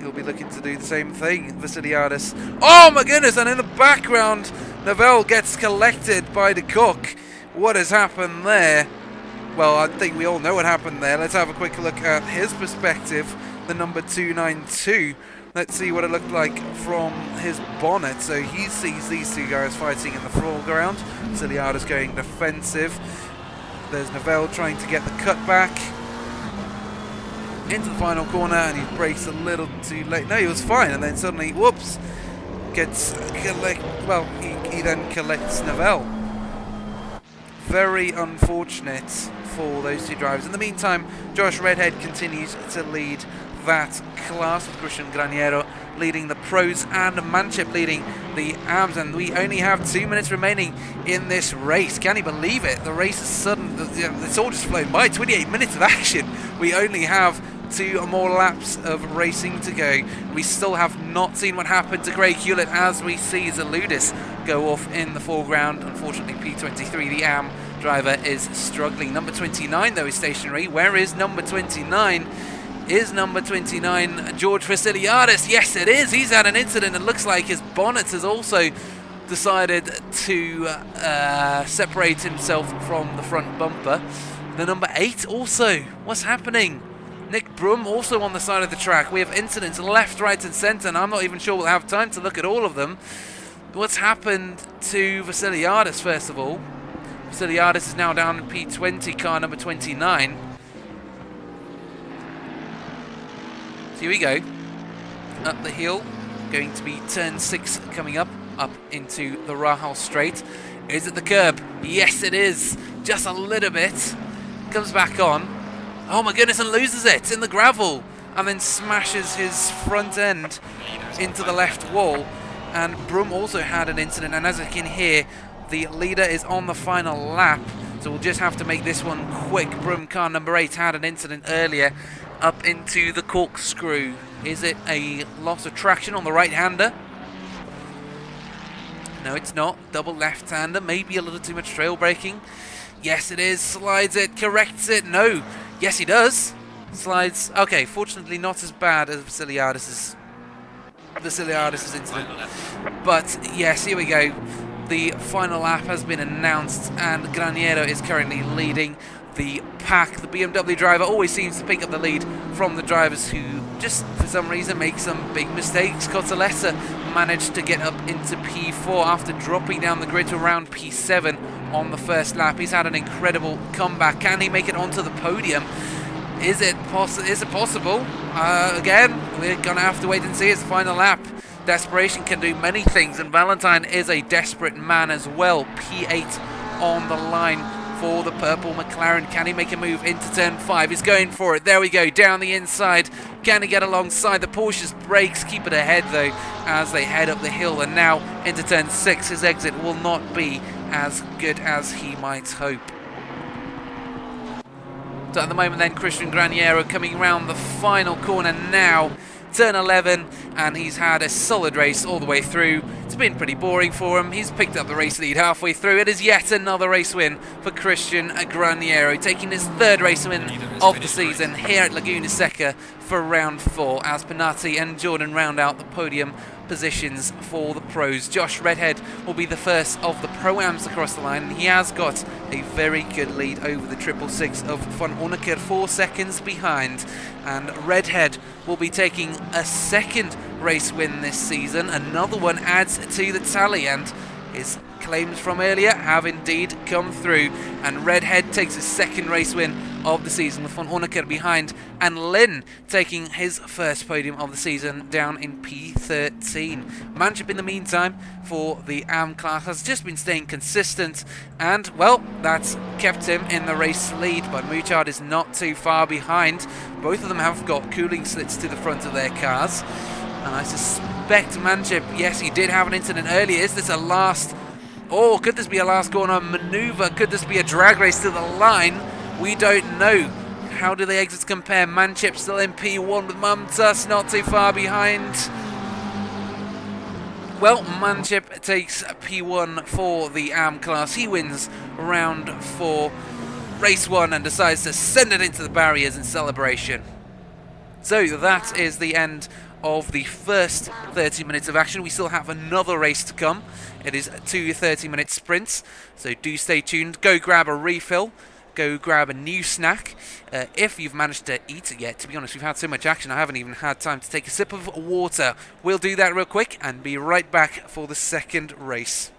he'll be looking to do the same thing. Vasiliadis, oh my goodness, and in the background Novell gets collected by De Kock. What has happened there? Well, I think we all know what happened there. Let's have a quick look at his perspective, the number 292. Let's see what it looked like from his bonnet. So he sees these two guys fighting in the foreground. Vasiliadis going defensive. There's Novell trying to get the cut back into the final corner, and he brakes a little too late. No, he was fine, and then suddenly, whoops, gets he then collects Novell. Very unfortunate for those two drivers. In the meantime, Josh Redhead continues to lead that class, with Christian Graniero leading the pros and Manchip leading the AMs, and we only have 2 minutes remaining in this race. Can you believe it? The race is sudden. It's all just flown by. 28 minutes of action. We only have 2 more laps of racing to go. We still have not seen what happened to Craig Hewlett, as we see Zaludis go off in the foreground. Unfortunately, P23, the AM driver, is struggling. Number 29, though, is stationary. Where is number 29? Is number 29 George Vasiliadis? Yes, it is. He's had an incident. It looks like his bonnet has also decided to separate himself from the front bumper. The number 8 also. What's happening? Nick Broom also on the side of the track. We have incidents left, right and centre, and I'm not even sure we'll have time to look at all of them. What's happened to Vasiliadis, first of all? Vasiliadis is now down in P20, car number 29. So here we go. Up the hill, going to be turn 6 coming up. up into the Rahal Straight. Is it the curb? Yes, it is. Just a little bit. Comes back on. Oh my goodness, and loses it in the gravel. And then smashes his front end into the left wall. And Broom also had an incident. And as you can hear, the leader is on the final lap. So we'll just have to make this one quick. Broom car number 8 had an incident earlier up into the corkscrew. Is it a loss of traction on the right-hander? No, it's not. Double left-hander. Maybe a little too much trail braking. Yes, it is. Slides it. Corrects it. No. Yes, he does. Slides. Okay, fortunately not as bad as Vasiliadis' incident. But, yes, here we go. The final lap has been announced, and Graniero is currently leading the pack. The BMW driver always seems to pick up the lead from the drivers who just for some reason make some big mistakes. Cotoletta managed to get up into P4 after dropping down the grid to around P7 on the first lap. He's had an incredible comeback. Can he make it onto the podium? Is it possible? Again, we're gonna have to wait and see his final lap. Desperation can do many things, and Valentine is a desperate man as well. P8 on the line for the purple McLaren. Can he make a move into turn 5? He's going for it. There we go, down the inside. Can he get alongside? The Porsche's brakes keep it ahead though as they head up the hill, and now into turn 6. His exit will not be as good as he might hope. So at the moment then, Christian Graniero coming around the final corner now. Turn 11, and he's had a solid race all the way through. It's been pretty boring for him. He's picked up the race lead halfway through. It is yet another race win for Christian Graniero, taking his 3rd race win of the season here at Laguna Seca for round 4, as Pinati and Jordan round out the podium positions for the pros. Josh Redhead will be the first of the Pro-Ams across the line. He has got a very good lead over the 666 of Van Onneker, 4 seconds behind. And Redhead will be taking a 2nd race win this season. Another one adds to the tally, and his claims from earlier have indeed come through. And Redhead takes his 2nd race win of the season with Van Onneker behind, and Lynn taking his 1st podium of the season down in P13. Manship in the meantime for the AM class has just been staying consistent, and well, that's kept him in the race lead, but Mouchard is not too far behind. Both of them have got cooling slits to the front of their cars, and I suspect Manship, yes, he did have an incident earlier. Is this a last, or could this be a last corner maneuver? Could this be a drag race to the line? We don't know. How do the exits compare? Manship still in P1 with Mumtas not too far behind. Well, Manship takes P1 for the AM class. He wins round 4, race 1, and decides to send it into the barriers in celebration. So that is the end of the first 30 minutes of action. We still have another race to come. It is 2 30-minute sprints, so do stay tuned. Go grab a refill. Go grab a new snack if you've managed to eat it yet. To be honest, we've had so much action I haven't even had time to take a sip of water. We'll do that real quick and be right back for the 2nd race.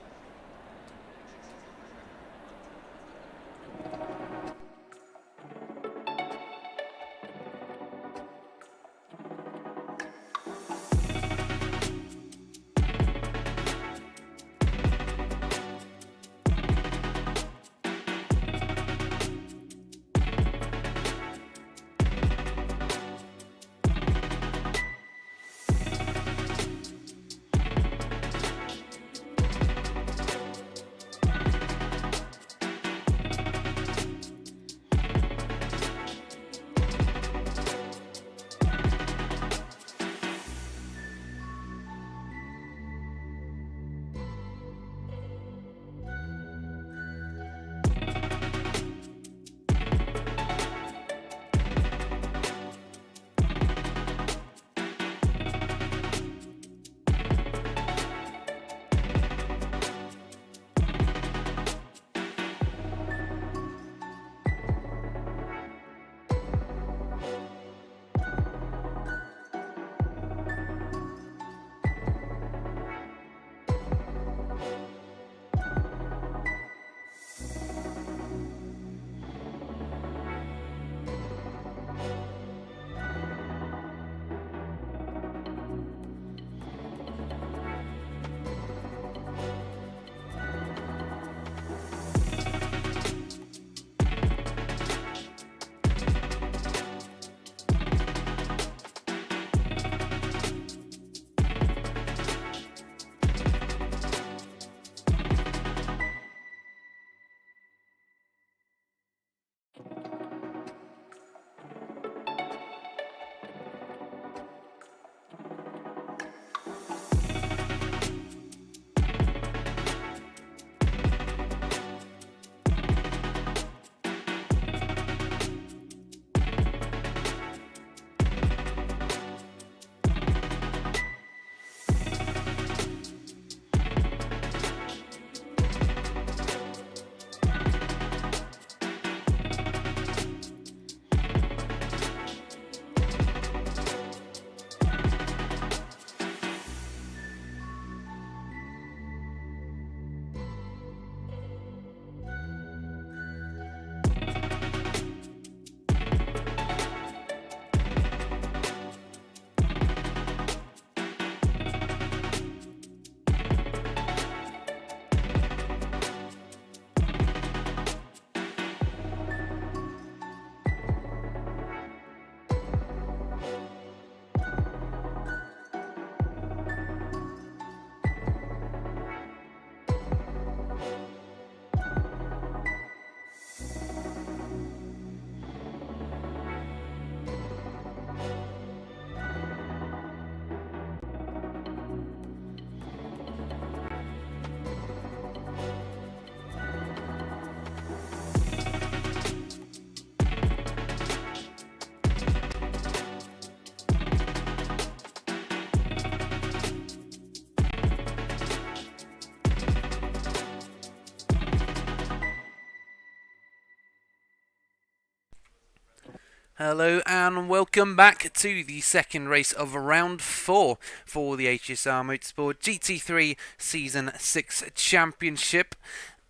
Hello and welcome back to the second race of round 4 for the HSR Motorsport GT3 Season 6 Championship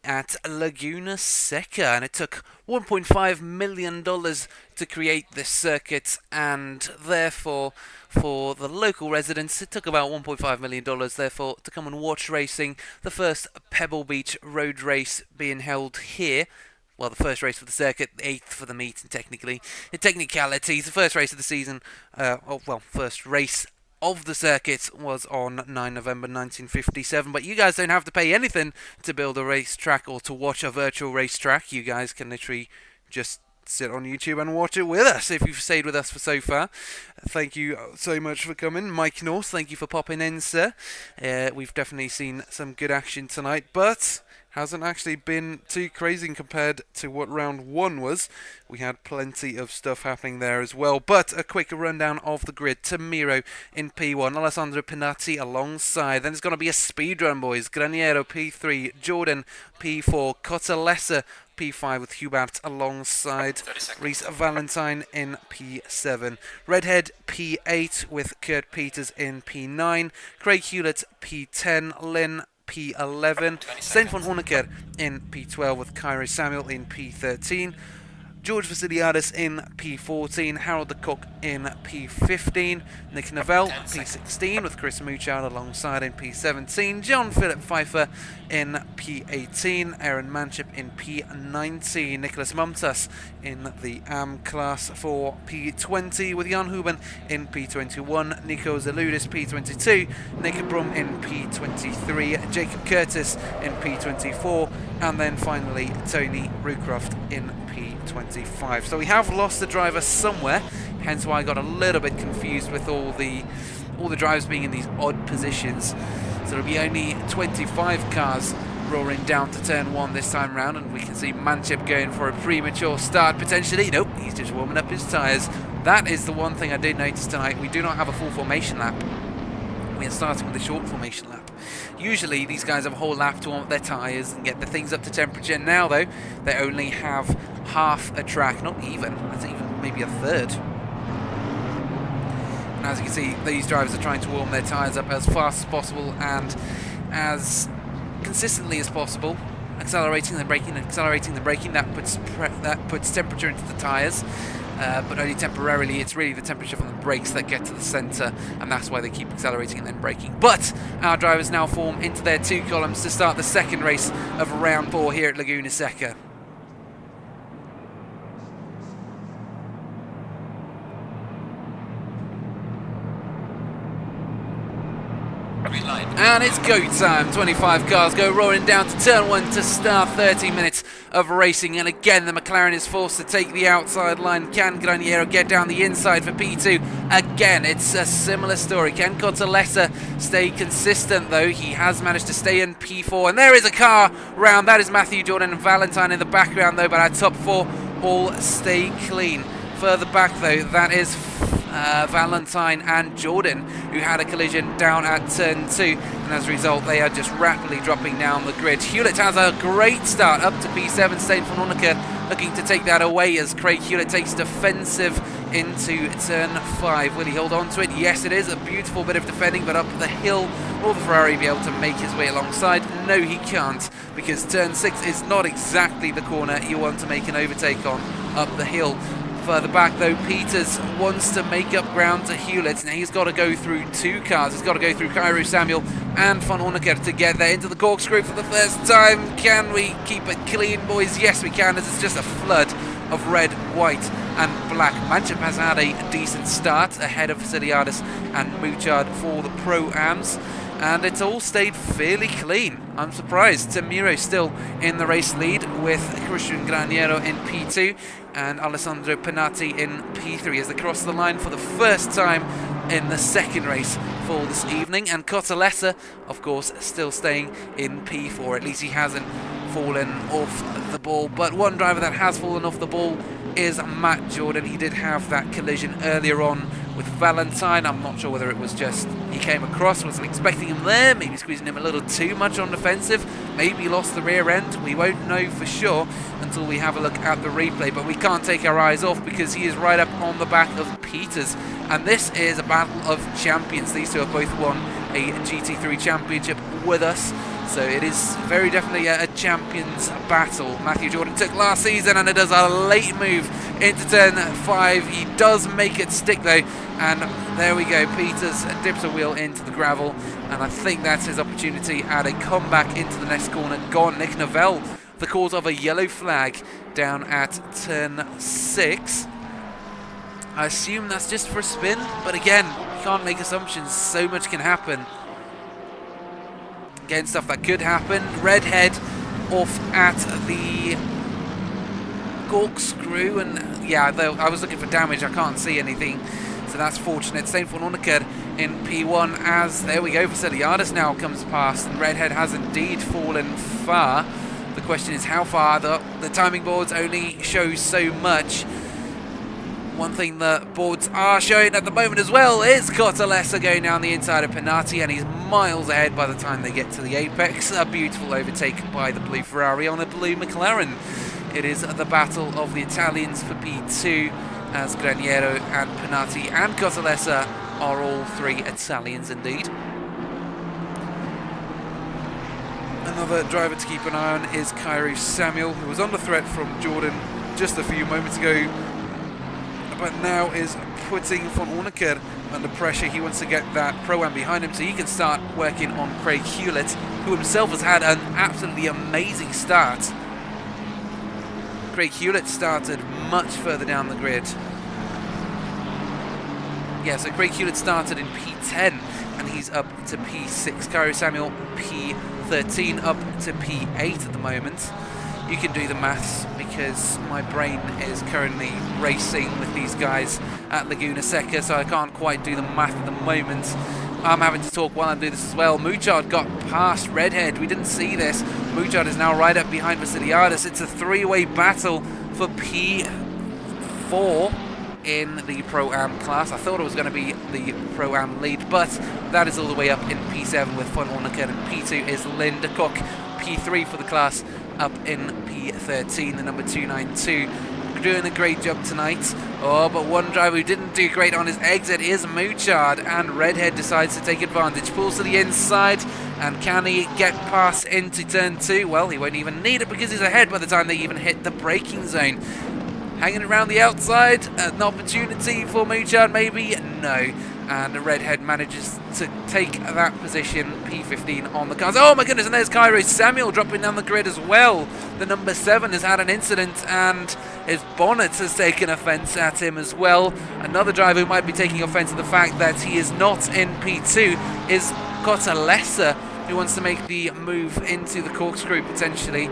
at Laguna Seca, and it took $1.5 million to create this circuit, and therefore for the local residents it took about $1.5 million therefore to come and watch racing, the first Pebble Beach road race being held here. Well, the first race for the circuit, the 8th for the meet, and in technicalities, the first race of the season, first race of the circuit was on 9 November 1957, but you guys don't have to pay anything to build a racetrack or to watch a virtual racetrack. You guys can literally just sit on YouTube and watch it with us if you've stayed with us for so far. Thank you so much for coming. Mike North, thank you for popping in, sir. We've definitely seen some good action tonight, but hasn't actually been too crazy compared to what round 1 was. We had plenty of stuff happening there as well. But a quick rundown of the grid. Tamiro in P1, Alessandro Pinatti alongside. Then there's going to be a speed run, boys. Graniero P3, Jordan P4, Cotalessa P5 with Hubert alongside. Reese Valentine in P7. Redhead P8 with Kurt Peters in P9. Craig Hewlett P10. Lynn P11, Stein van Honecker in P12 with Cairo Samuel in P13, George Vasiliadis in P14, Harold de Kock in P15, Nick Novell P16 with Chris Mouchard alongside in P17, John Philip Pfeiffer in P18, Aaron Manship in P19, Nicholas Mumtas in the AM class for P20 with Jan Huben in P21, Nico Zeludis P22, Nick Brum in P23, Jacob Curtis in P24, and then finally Tony Rucroft in P25. So we have lost the driver somewhere, hence why I got a little bit confused with all the drivers being in these odd positions. So there'll be only 25 cars roaring down to turn 1 this time round, and we can see Manship going for a premature start potentially. Nope, he's just warming up his tyres. That is the one thing I did notice tonight. We do not have a full formation lap. We are starting with a short formation lap. Usually these guys have a whole lap to warm up their tyres and get the things up to temperature. Now though, they only have half a track, not even, I think even maybe a third. And as you can see, these drivers are trying to warm their tyres up as fast as possible and as consistently as possible, accelerating and braking, that puts temperature into the tyres. But only temporarily. It's really the temperature from the brakes that get to the centre, and that's why they keep accelerating and then braking. But our drivers now form into their 2 columns to start the second race of round 4 here at Laguna Seca. And it's go time. 25 cars go roaring down to turn 1 to start 30 minutes of racing. And again, the McLaren is forced to take the outside line. Can Graniero get down the inside for P2? Again, it's a similar story. Can Cotalessa stay consistent, though? He has managed to stay in P4. And there is a car round. That is Matthew Jordan and Valentine in the background, though. But our top 4 all stay clean. Further back, though, that is Valentine and Jordan, who had a collision down at turn 2, and as a result they are just rapidly dropping down the grid. Hewlett has a great start up to P7. Stein van Honecker looking to take that away as Craig Hewlett takes defensive into turn 5. Will he hold on to it? Yes, it is a beautiful bit of defending, but up the hill will the Ferrari be able to make his way alongside? No, he can't, because turn 6 is not exactly the corner you want to make an overtake on up the hill. Further back though, Peters wants to make up ground to Hewlett. Now he's got to go through 2 cars. He's got to go through Cairo Samuel and Van Honecker to get there into the corkscrew for the first time. Can we keep it clean, boys? Yes, we can, as it's just a flood of red, white and black. Manship has had a decent start ahead of Vasiliadis and Mouchard for the Pro-Ams, and it's all stayed fairly clean. I'm surprised. Tamiro still in the race lead with Christian Graniero in P2 and Alessandro Pinatti in P3 as they cross the line for the first time in the second race for this evening. And Cotalessa, of course, still staying in P4. At least he hasn't fallen off the ball. But one driver that has fallen off the ball is Matt Jordan. He did have that collision earlier on with Valentine. I'm not sure whether it was just he came across, wasn't expecting him there, maybe squeezing him a little too much on defensive, maybe lost the rear end. We won't know for sure until we have a look at the replay, but we can't take our eyes off because he is right up on the back of Peters. And this is a battle of champions. These two have both won a GT3 championship with us, so it is very definitely a champions battle. Matthew Jordan took last season, and it does a late move into turn 5. He does make it stick though, and there we go. Peters dips a wheel into the gravel, and I think that's his opportunity at a comeback into the next corner. Gone. Nick Novell, the cause of a yellow flag down at turn 6. I assume that's just for a spin, but again, you can't make assumptions. So much can happen. Again, stuff that could happen. Redhead off at the corkscrew, and yeah, though I was looking for damage, I can't see anything, so that's fortunate. Same for Norniker in P1, as there we go, Vasiliadis now comes past, and Redhead has indeed fallen far. The question is how far. The timing boards only show so much. One thing the boards are showing at the moment as well is Cortalesa going down the inside of Penati, and he's miles ahead by the time they get to the apex. A beautiful overtake by the blue Ferrari on a blue McLaren. It is the battle of the Italians for P2, as Graniero and Penati and Cortalesa are all three Italians indeed. Another driver to keep an eye on is Cairo Samuel, who was under threat from Jordan just a few moments ago, but now is putting Von Orneker under pressure. He wants to get that Pro-Am behind him so he can start working on Craig Hewlett, who himself has had an absolutely amazing start. Craig Hewlett started much further down the grid. Yeah, so Craig Hewlett started in P10 and he's up to P6. Cairo Samuel P13 up to P8 at the moment. You can do the maths because my brain is currently racing with these guys at Laguna Seca, so I can't quite do the math at the moment. I'm having to talk while I do this as well. Mouchard got past Redhead. We didn't see this. Mouchard is now right up behind Vasiliadis. It's a three-way battle for P4 in the Pro-Am class. I thought it was going to be the Pro-Am lead, but that is all the way up in P7 with Von Orneker, and P2 is Linda Cook. P3 for the class up in P13, the number 292. Doing a great job tonight. Oh, but one driver who didn't do great on his exit is Mouchard, and Redhead decides to take advantage. Pulls to the inside, and can he get past into turn 2? Well, he won't even need it because he's ahead by the time they even hit the braking zone. Hanging around the outside, an opportunity for Mouchard, maybe? No. And Redhead manages to take that position, P15 on the cars. Oh my goodness, and there's Cairo Samuel dropping down the grid as well. The number 7 has had an incident, and his bonnet has taken offence at him as well. Another driver who might be taking offence at the fact that he is not in P2 is Cortalesa, who wants to make the move into the corkscrew potentially.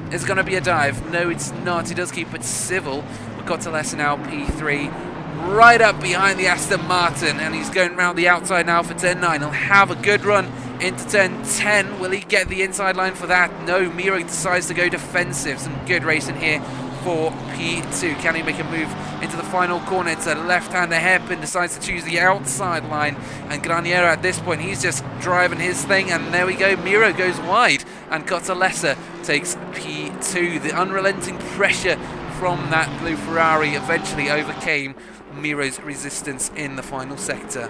It's going to be a dive. No, it's not. He does keep it civil. But Cortalesa now P3. Right up behind the Aston Martin, and he's going around the outside now for turn 9. He'll have a good run into turn 10. Will he get the inside line for that? No. Miro decides to go defensive. Some good racing here for P2. Can he make a move into the final corner? It's a left-hander hairpin, decides to choose the outside line, and Graniero at this point, he's just driving his thing, and there we go. Miro goes wide, and Cortalesa takes P2. The unrelenting pressure from that blue Ferrari eventually overcame Miro's resistance in the final sector.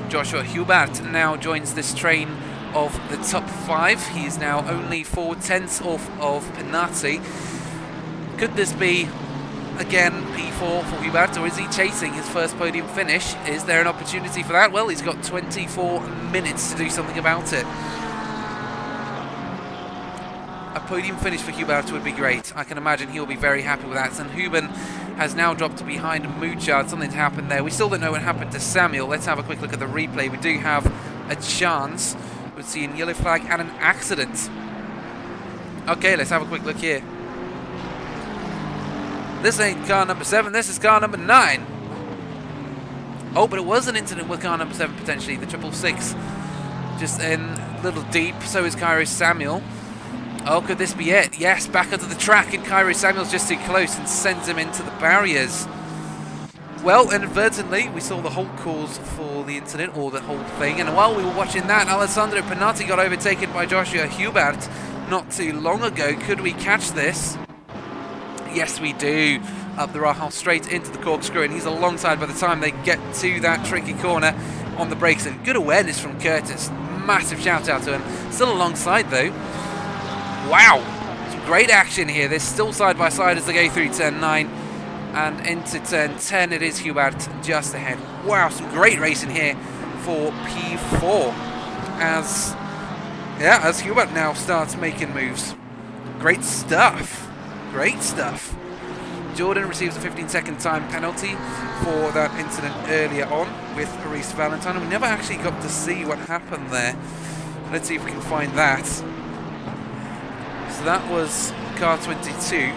Joshua Hubert now joins this train of the top 5. He is now only 4/10 off of Penati. Could this be again P4 for Hubert, or is he chasing his first podium finish? Is there an opportunity for that? Well, he's got 24 minutes to do something about it. A podium finish for Hubert would be great. I can imagine he'll be very happy with that. And Huben has now dropped behind Mouchard. Something's happened there. We still don't know what happened to Samuel. Let's have a quick look at the replay. We do have a chance. We're seeing yellow flag and an accident. Okay, let's have a quick look here. This ain't car number 7. This is car number 9. Oh, but it was an incident with car number 7 potentially. The 666. Just in a little deep. So is Cairo Samuel. Oh, could this be it? Yes, back onto the track, and Cairo Samuel's just too close and sends him into the barriers. Well, inadvertently, we saw the whole cause for the incident, or the whole thing, and while we were watching that, Alessandro Penati got overtaken by Joshua Hubert not too long ago. Could we catch this? Yes, we do. Up the Rahal straight into the corkscrew, and he's alongside by the time they get to that tricky corner on the brakes, and good awareness from Curtis. Massive shout out to him. Still alongside though. Wow, some great action here. They're still side by side as they go through turn 9 and into turn 10. It is Hubert just ahead. Wow, some great racing here for P4 as Hubert now starts making moves. Great stuff. Great stuff. Jordan receives a 15-second time penalty for that incident earlier on with Reese Valentine. And we never actually got to see what happened there. Let's see if we can find that. So that was car 22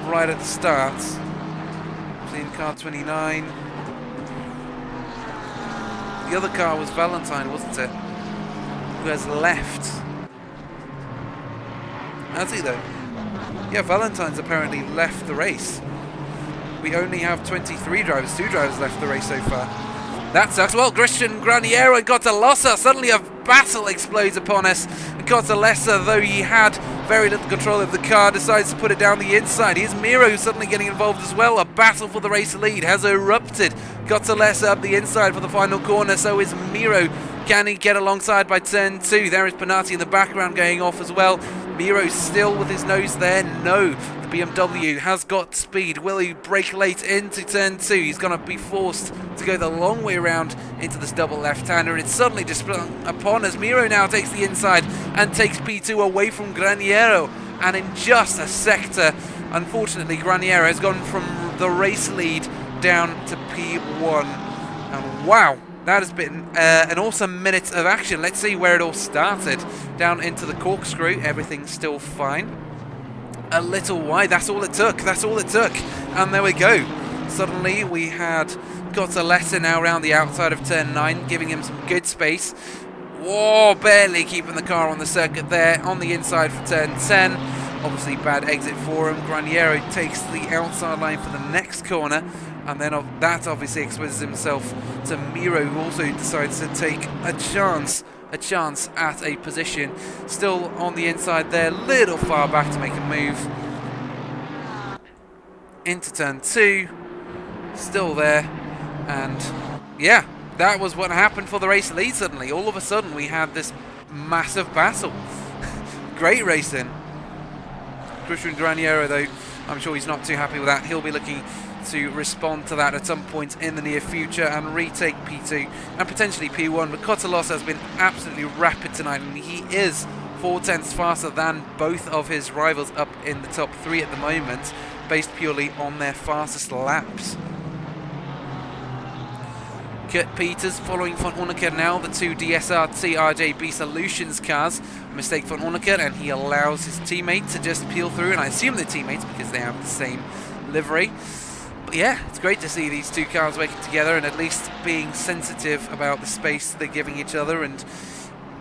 right at the start. Seeing car 29. The other car was Valentine, wasn't it? Who has left. Has he though? Yeah, Valentine's apparently left the race. We only have 23 drivers, 2 drivers left the race so far. That sucks. Well, Christian Graniero and Cotalessa, suddenly a battle explodes upon us. And Cotalessa, though he had very little control of the car, decides to put it down the inside. Here's Miro suddenly getting involved as well. A battle for the race lead has erupted. Cotalessa up the inside for the final corner, so is Miro. Can he get alongside by turn 2? There is Penati in the background going off as well. Miro still with his nose there. No, the BMW has got speed. Will he brake late into turn 2? He's going to be forced to go the long way around into this double left-hander. And it's suddenly just upon us. Miro now takes the inside and takes P2 away from Graniero. And in just a sector, unfortunately, Graniero has gone from the race lead down to P1. And wow, that has been an awesome minute of action. Let's see where it all started. Down into the corkscrew, everything's still fine. A little wide, that's all it took, that's all it took. And there we go. Suddenly we had Cotalessa now around the outside of turn 9, giving him some good space. Whoa, barely keeping the car on the circuit there. On the inside for turn 10. Obviously bad exit for him. Graniero takes the outside line for the next corner. And then that obviously exposes himself to Miro, who also decides to take a chance at a position. Still on the inside there, little far back to make a move. Into turn 2, still there. And yeah, that was what happened for the race lead suddenly. All of a sudden we had this massive battle. Great racing. Christian Graniero though, I'm sure he's not too happy with that. He'll be looking to respond to that at some point in the near future and retake P2 and potentially P1. But Cotalos has been absolutely rapid tonight, and he is 4/10 faster than both of his rivals up in the top 3 at the moment, based purely on their fastest laps. Kurt Peters following Von Orneker now, the 2 DSRT RJB Solutions cars. A mistake von Orneker, and he allows his teammate to just peel through, and I assume they're teammates because they have the same livery. But yeah, it's great to see these 2 cars working together and at least being sensitive about the space they're giving each other and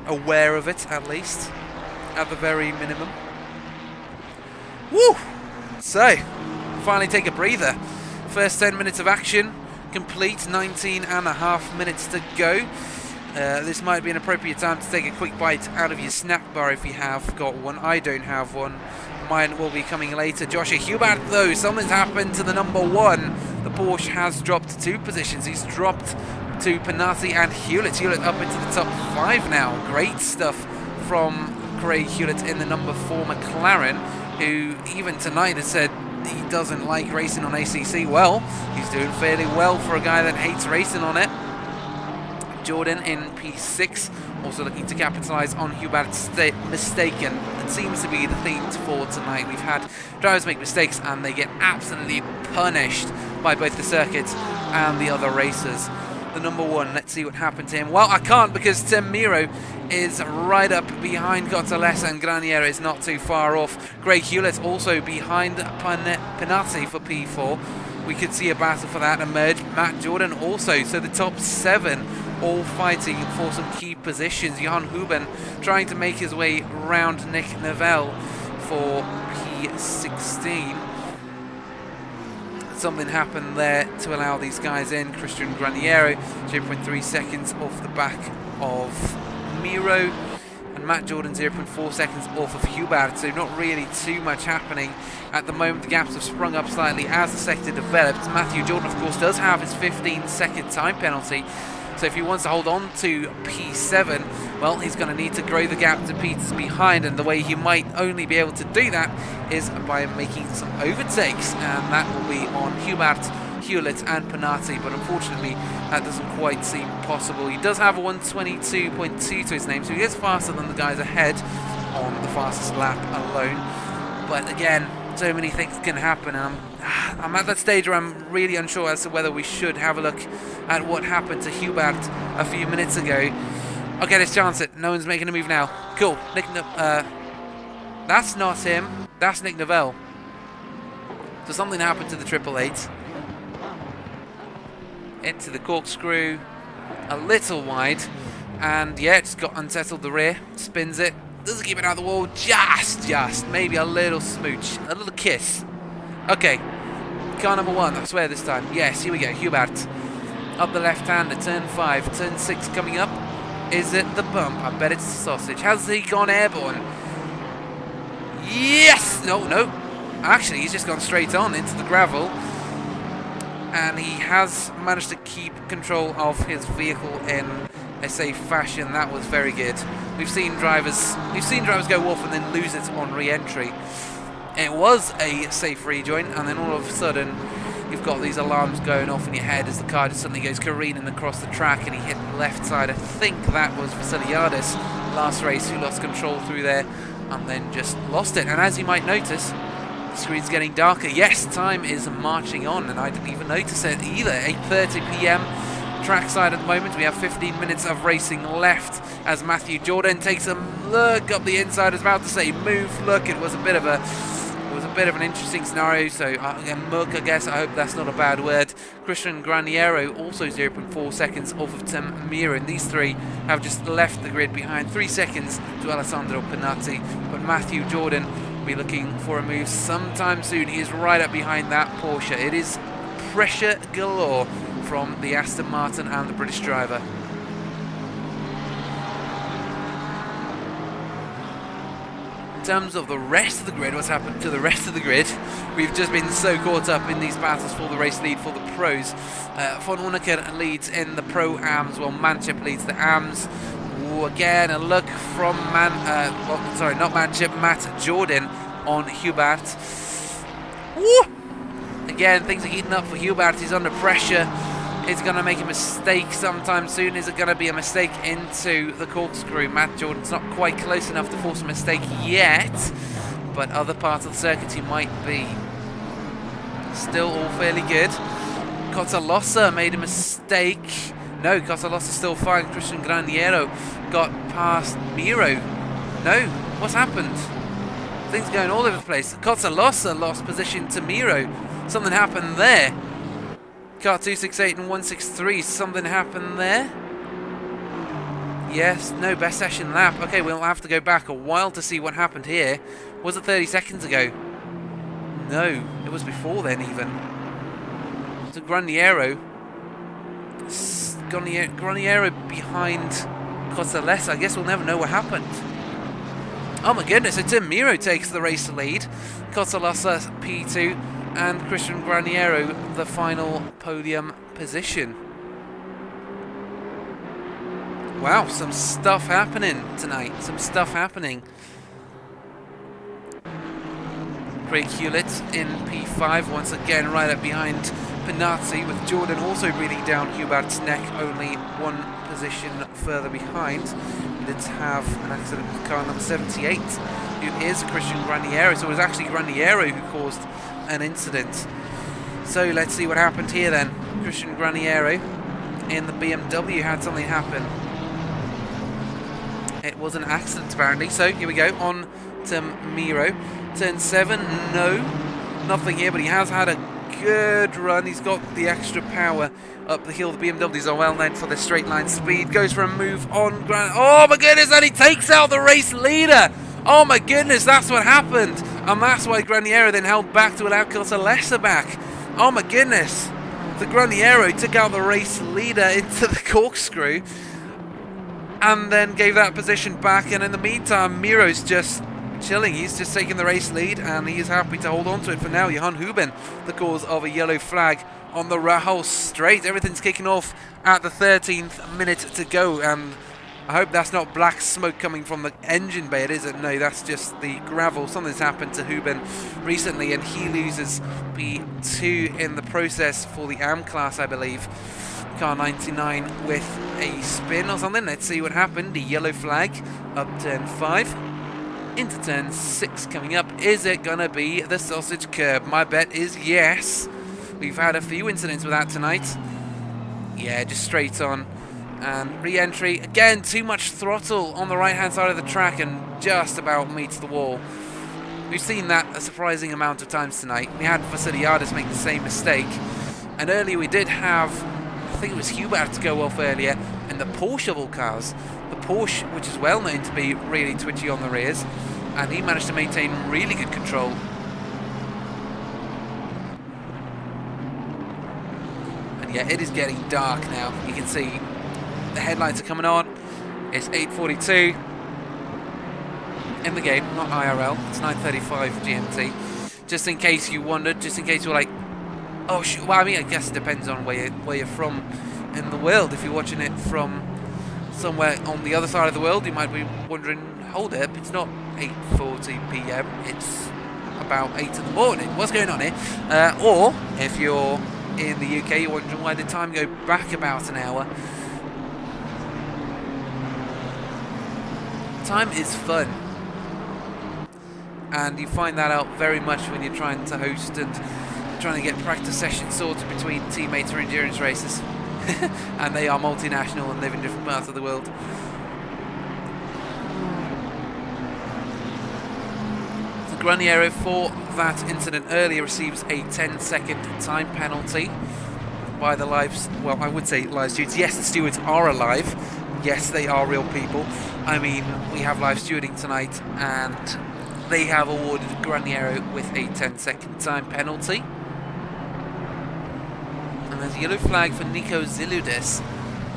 aware of it, at least, at the very minimum. Woo! So, finally take a breather. First 10 minutes of action complete, 19.5 minutes to go. This might be an appropriate time to take a quick bite out of your snack bar if you have got one. I don't have one. Mine will be coming later. Joshua Hubert, though, something's happened to the number 1. The Porsche has dropped 2 positions. He's dropped to Penati and Hewlett. Hewlett up into the top 5 now. Great stuff from Craig Hewlett in the number 4 McLaren, who even tonight has said he doesn't like racing on ACC. Well, he's doing fairly well for a guy that hates racing on it. Jordan in P6, also looking to capitalise on Hubert's mistake, and it seems to be the theme for tonight. We've had drivers make mistakes and they get absolutely punished by both the circuits and the other racers. The number 1, let's see what happened to him. Well, I can't because Tim Miro is right up behind Cotalessa, and Graniero is not too far off. Greg Hewlett also behind Penati for P4. We could see a battle for that emerge. Matt Jordan also. So the top 7 all fighting for some key positions. Johan Huben trying to make his way around Nick Neville for P16. Something happened there to allow these guys in. Christian Graniero 0.3 seconds off the back of Miro, and Matt Jordan 0.4 seconds off of Hubert. So not really too much happening at the moment. The gaps have sprung up slightly as the sector develops. Matthew Jordan, of course, does have his 15-second time penalty. So if he wants to hold on to P7, well, he's going to need to grow the gap to Peters behind, and the way he might only be able to do that is by making some overtakes, and that will be on Hubert, Hewlett and Panati, but unfortunately that doesn't quite seem possible. He does have a 122.2 to his name, so he is faster than the guys ahead on the fastest lap alone. But again, so many things can happen, and I'm at that stage where I'm really unsure as to whether we should have a look at what happened to Hubert a few minutes ago. Okay, let's chance it. No one's making a move now. Cool. That's not him. That's Nick Neville. So something happened to the 888. Into the corkscrew. A little wide. And yeah, it's got unsettled the rear. Spins it. Doesn't keep it out of the wall. Just. Maybe a little smooch. A little kiss. Okay. Car number 1. I swear this time. Yes, here we go. Hubert. Up the left-hander. Turn 5. Turn 6 coming up. Is it the bump? I bet it's the sausage. Has he gone airborne? Yes! No. Actually, he's just gone straight on into the gravel. And he has managed to keep control of his vehicle in a safe fashion. That was very good. We've seen drivers go off and then lose it on re-entry. It was a safe rejoin, and then all of a sudden you've got these alarms going off in your head as the car just suddenly goes careening across the track, and he hit the left side. I think that was Vasiliadis last race who lost control through there and then just lost it. And as you might notice, the screen's getting darker. Yes, time is marching on, and I didn't even notice it either. 8:30 p.m. trackside at the moment. We have 15 minutes of racing left as Matthew Jordan takes a look up the inside. I was about to say move look. It was a bit of an interesting scenario, so again, muck, I guess. I hope that's not a bad word. Christian Graniero also 0.4 seconds off of Tim Mira, and these three have just left the grid behind 3 seconds to Alessandro Panati. But Matthew Jordan will be looking for a move sometime soon. He is right up behind that Porsche. It is pressure galore from the Aston Martin and the British driver. In terms of the rest of the grid, what's happened to the rest of the grid? We've just been so caught up in these battles for the race lead for the pros. Von Uneker leads in the Pro-Ams, while Manchip leads the Ams. Ooh, again, a look from Matt Jordan on Hubert. Woo! Again, things are heating up for Hubert. He's under pressure. He's going to make a mistake sometime soon. Is it going to be a mistake into the corkscrew? Matt Jordan's not quite close enough to force a mistake yet, but other parts of the circuit he might be. Still all fairly good. Cozzalossa made a mistake. No, Cozzalossa's still fine. Christian Graniero got past Miro. No, what's happened? Things going all over the place. Cozzalossa lost position to Miro. Something happened there. Car 268 and 163, something happened there? Yes, no, best session lap. Okay, we'll have to go back a while to see what happened here. Was it 30 seconds ago? No, it was before then even. So Graniero behind Cozzalessa. I guess we'll never know what happened. Oh my goodness, so Tim Miro takes the race lead. Cozzalessa P2. And Christian Graniero, the final podium position. Wow, some stuff happening tonight. Some stuff happening. Craig Hewlett in P5, once again right up behind Panazzi, with Jordan also breathing down Hubert's neck, only one position further behind. We did have an accident with car number 78, who is Christian Graniero. So it was actually Graniero who caused an incident. So let's see what happened here then. Christian Graniero in the BMW had something happen. It was an accident apparently. So here we go, on to Miro. Turn 7, no, nothing here, but he has had a good run. He's got the extra power up the hill. The BMWs are well known for their straight line speed. Goes for a move on ground. Oh my goodness, and he takes out the race leader. Oh my goodness, that's what happened. And that's why Graniero then held back to allow Corsa back. Oh my goodness. The Graniero took out the race leader into the corkscrew and then gave that position back. And in the meantime, Miro's just chilling. He's just taking the race lead and he is happy to hold on to it for now. Johan Huben, the cause of a yellow flag on the Rahal straight. Everything's kicking off at the 13th minute to go, and I hope that's not black smoke coming from the engine bay. It isn't. No, that's just the gravel. Something's happened to Huben recently and he loses P2 in the process for the AM class, I believe. Car 99 with a spin or something. Let's see what happened. The yellow flag up turn 5 into turn 6 coming up. Is it gonna be the sausage curb? My bet is yes. We've had a few incidents with that tonight. Yeah, just straight on. And re-entry. Again, too much throttle on the right-hand side of the track and just about meets the wall. We've seen that a surprising amount of times tonight. We had Vasiliadis make the same mistake. And earlier we did have, I think it was Hubert go off earlier, and the Porsche of all cars. The Porsche, which is well known to be really twitchy on the rears. And he managed to maintain really good control. And yeah, it is getting dark now. You can see the headlights are coming on. It's 8:42 in the game, not IRL. It's 9:35 GMT. Just in case you wondered, just in case you're like, oh, well, I mean, I guess it depends on where you're from in the world. If you're watching it from somewhere on the other side of the world, you might be wondering, hold up, it's not 8:40 PM. It's about 8 in the morning. What's going on here? Or if you're in the UK, you're wondering why did time go back about an hour. Time is fun, and you find that out very much when you're trying to host and trying to get practice sessions sorted between teammates for endurance races. And they are multinational and live in different parts of the world. The Graniero, for that incident earlier, receives a 10-second time penalty by the lives, well, I would say live stewards. Yes, the stewards are alive. Yes, they are real people. I mean, we have live stewarding tonight, and they have awarded Graniero with a 10-second time penalty. And there's a yellow flag for Nico Ziludis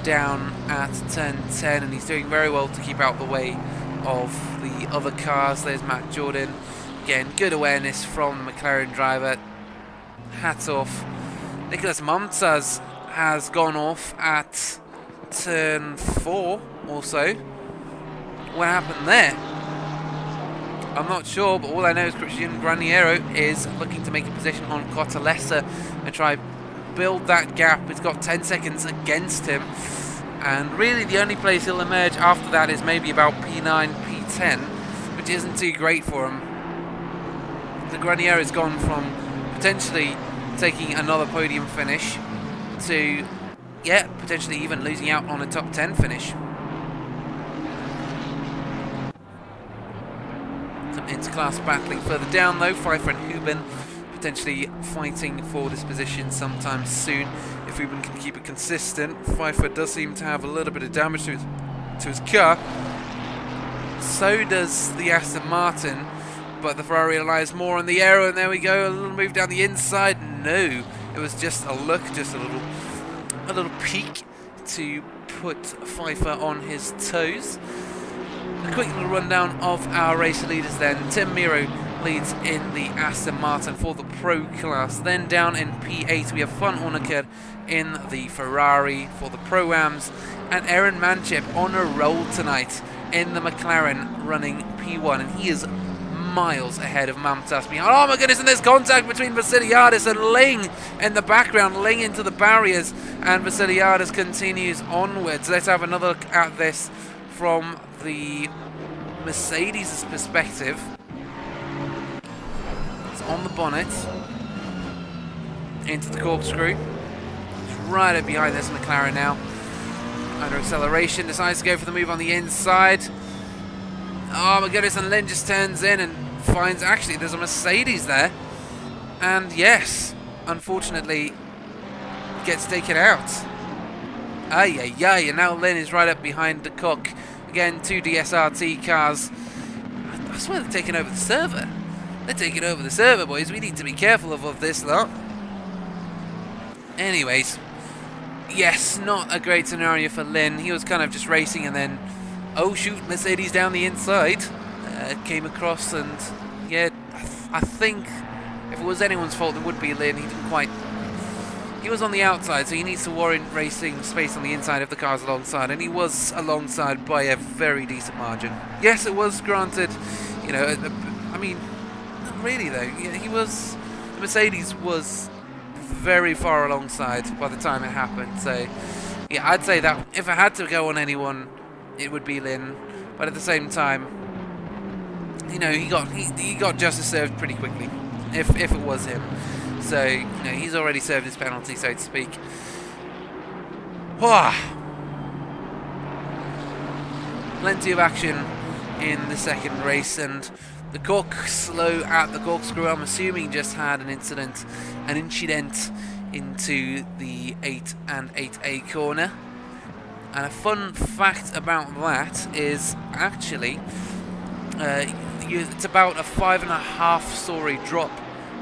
down at turn 10, and he's doing very well to keep out the way of the other cars. There's Matt Jordan. Again, good awareness from the McLaren driver. Hats off. Nicolas Mumtaz has gone off at turn 4 or so. What happened there? I'm not sure, but all I know is Christian Graniero is looking to make a position on Corsa and try build that gap. He's got 10 seconds against him, and really the only place he'll emerge after that is maybe about P9, P10, which isn't too great for him. The Graniero has gone from potentially taking another podium finish to, yeah, potentially even losing out on a top 10 finish. Some inter-class battling further down though. Pfeiffer and Huben potentially fighting for this position sometime soon if Huben can keep it consistent. Pfeiffer does seem to have a little bit of damage to his car. So does the Aston Martin, but the Ferrari relies more on the aero, and there we go, a little move down the inside. No, it was just a look, just a little peek to put Pfeiffer on his toes. A quick little rundown of our race leaders then. Tim Miro leads in the Aston Martin for the Pro class. Then down in P8 we have Van Honecker in the Ferrari for the Pro-Ams, and Aaron Manchip on a roll tonight in the McLaren running P1, and he is miles ahead of Mamtas behind. Oh my goodness, and there's contact between Vasiliadis and Ling in the background. Ling into the barriers, and Vasiliadis continues onwards. Let's have another look at this from the Mercedes' perspective. It's on the bonnet, into the corkscrew. It's right up behind this McLaren now. Under acceleration, decides to go for the move on the inside. Oh my goodness, and Lynn just turns in and finds, actually there's a Mercedes there. And yes, unfortunately gets taken out. Ay, ay, ay, and now Lynn is right up behind the cock. Again, 2 DSRT cars. I swear they're taking over the server. They're taking over the server, boys. We need to be careful of this lot. Anyways, yes, not a great scenario for Lynn. He was kind of just racing and then, oh shoot, Mercedes down the inside. Came across and, yeah, I think if it was anyone's fault, it would be Lynn. He didn't quite... He was on the outside, so he needs to warrant racing space on the inside if the car's alongside, and he was alongside by a very decent margin. Yes, it was granted, you know, I mean, not really though. He was... The Mercedes was very far alongside by the time it happened, so yeah, I'd say that if I had to go on anyone, it would be Lynn, but at the same time, you know, he got justice served pretty quickly, if it was him. So, you know, he's already served his penalty, so to speak. Plenty of action in the second race, and the cork slow at the corkscrew, I'm assuming, just had an incident into the 8 and 8A corner. And a fun fact about that is actually it's about a 5.5-story drop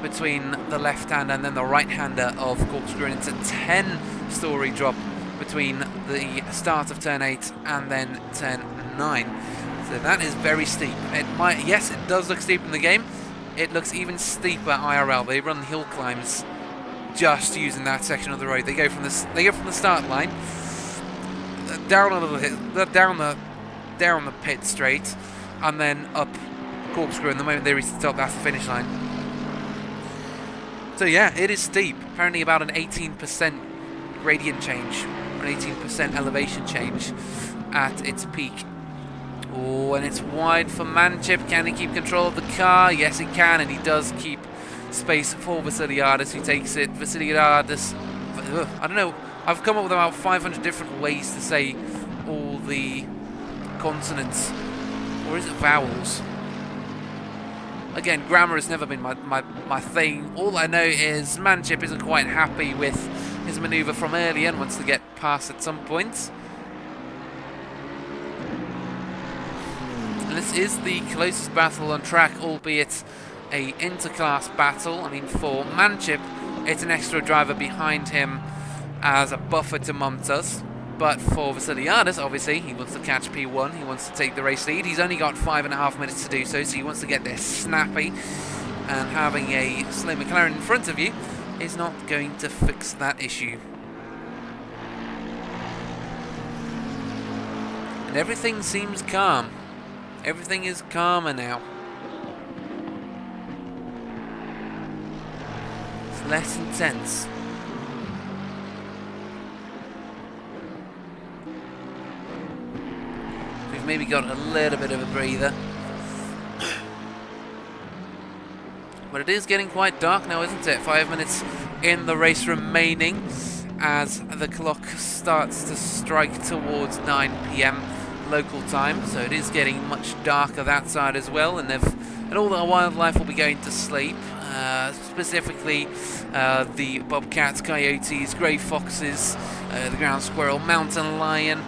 between the left-hander and then the right-hander of corkscrew, and it's a 10-story drop between the start of turn 8 and then turn 9. So that is very steep. Yes, it does look steep in the game. It looks even steeper IRL. They run hill climbs just using that section of the road. They go from the start line down a little hit, down the pit straight, and then up corkscrew. And the moment they reach the top, that's the finish line. So yeah, it is steep. Apparently about an 18% gradient change, or an 18% elevation change at its peak. Oh, and it's wide for Manchip. Can he keep control of the car? Yes, he can, and he does keep space for Vasiliadis, who takes it. Vasiliadis, I don't know, I've come up with about 500 different ways to say all the consonants, or is it vowels? Again, grammar has never been my thing. All I know is Manchip isn't quite happy with his manoeuvre from earlier and wants to get past at some point. And this is the closest battle on track, albeit a interclass battle. I mean, for Manchip, it's an extra driver behind him as a buffer to Montas. But for Vasiliadis, obviously, he wants to catch P1. He wants to take the race lead. He's only got 5.5 minutes to do so, so he wants to get there snappy. And having a slow McLaren in front of you is not going to fix that issue. And everything seems calm. Everything is calmer now. It's less intense. We've maybe got a little bit of a breather. But it is getting quite dark now, isn't it? 5 minutes in the race remaining as the clock starts to strike towards 9 PM local time. So it is getting much darker that side as well, and all the wildlife will be going to sleep. Specifically the bobcats, coyotes, grey foxes, the ground squirrel, mountain lion,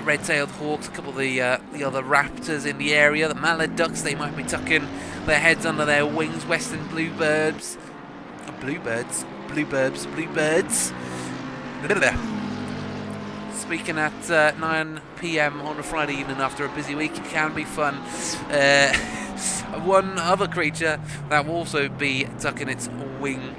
red-tailed hawks, a couple of the other raptors in the area, the mallard ducks, they might be tucking their heads under their wings, western bluebirds. Speaking at 9 PM on a Friday evening after a busy week, it can be fun. One other creature that will also be tucking its wing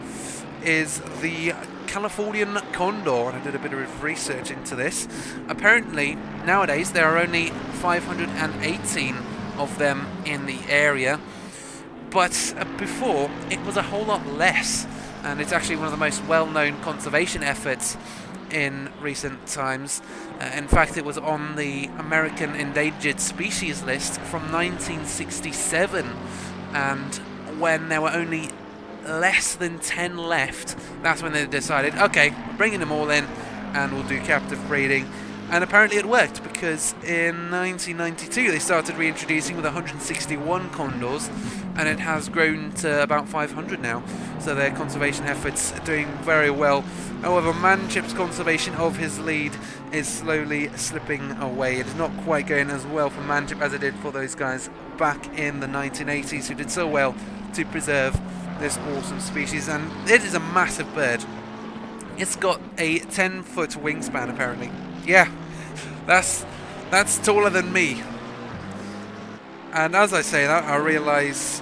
is the Californian condor, and I did a bit of research into this. Apparently, nowadays there are only 518 of them in the area, but before it was a whole lot less, and it's actually one of the most well-known conservation efforts in recent times. In fact, it was on the American Endangered Species list from 1967, and when there were only less than 10 left, that's when they decided, okay, bringing them all in and we'll do captive breeding. And apparently it worked, because in 1992 they started reintroducing with 161 condors, and it has grown to about 500 now. So their conservation efforts are doing very well. However, Manchip's conservation of his lead is slowly slipping away. It is not quite going as well for Manchip as it did for those guys back in the 1980s who did so well to preserve this awesome species. And it is a massive bird. It's got a 10-foot wingspan apparently. Yeah, that's taller than me. And as I say that, I realise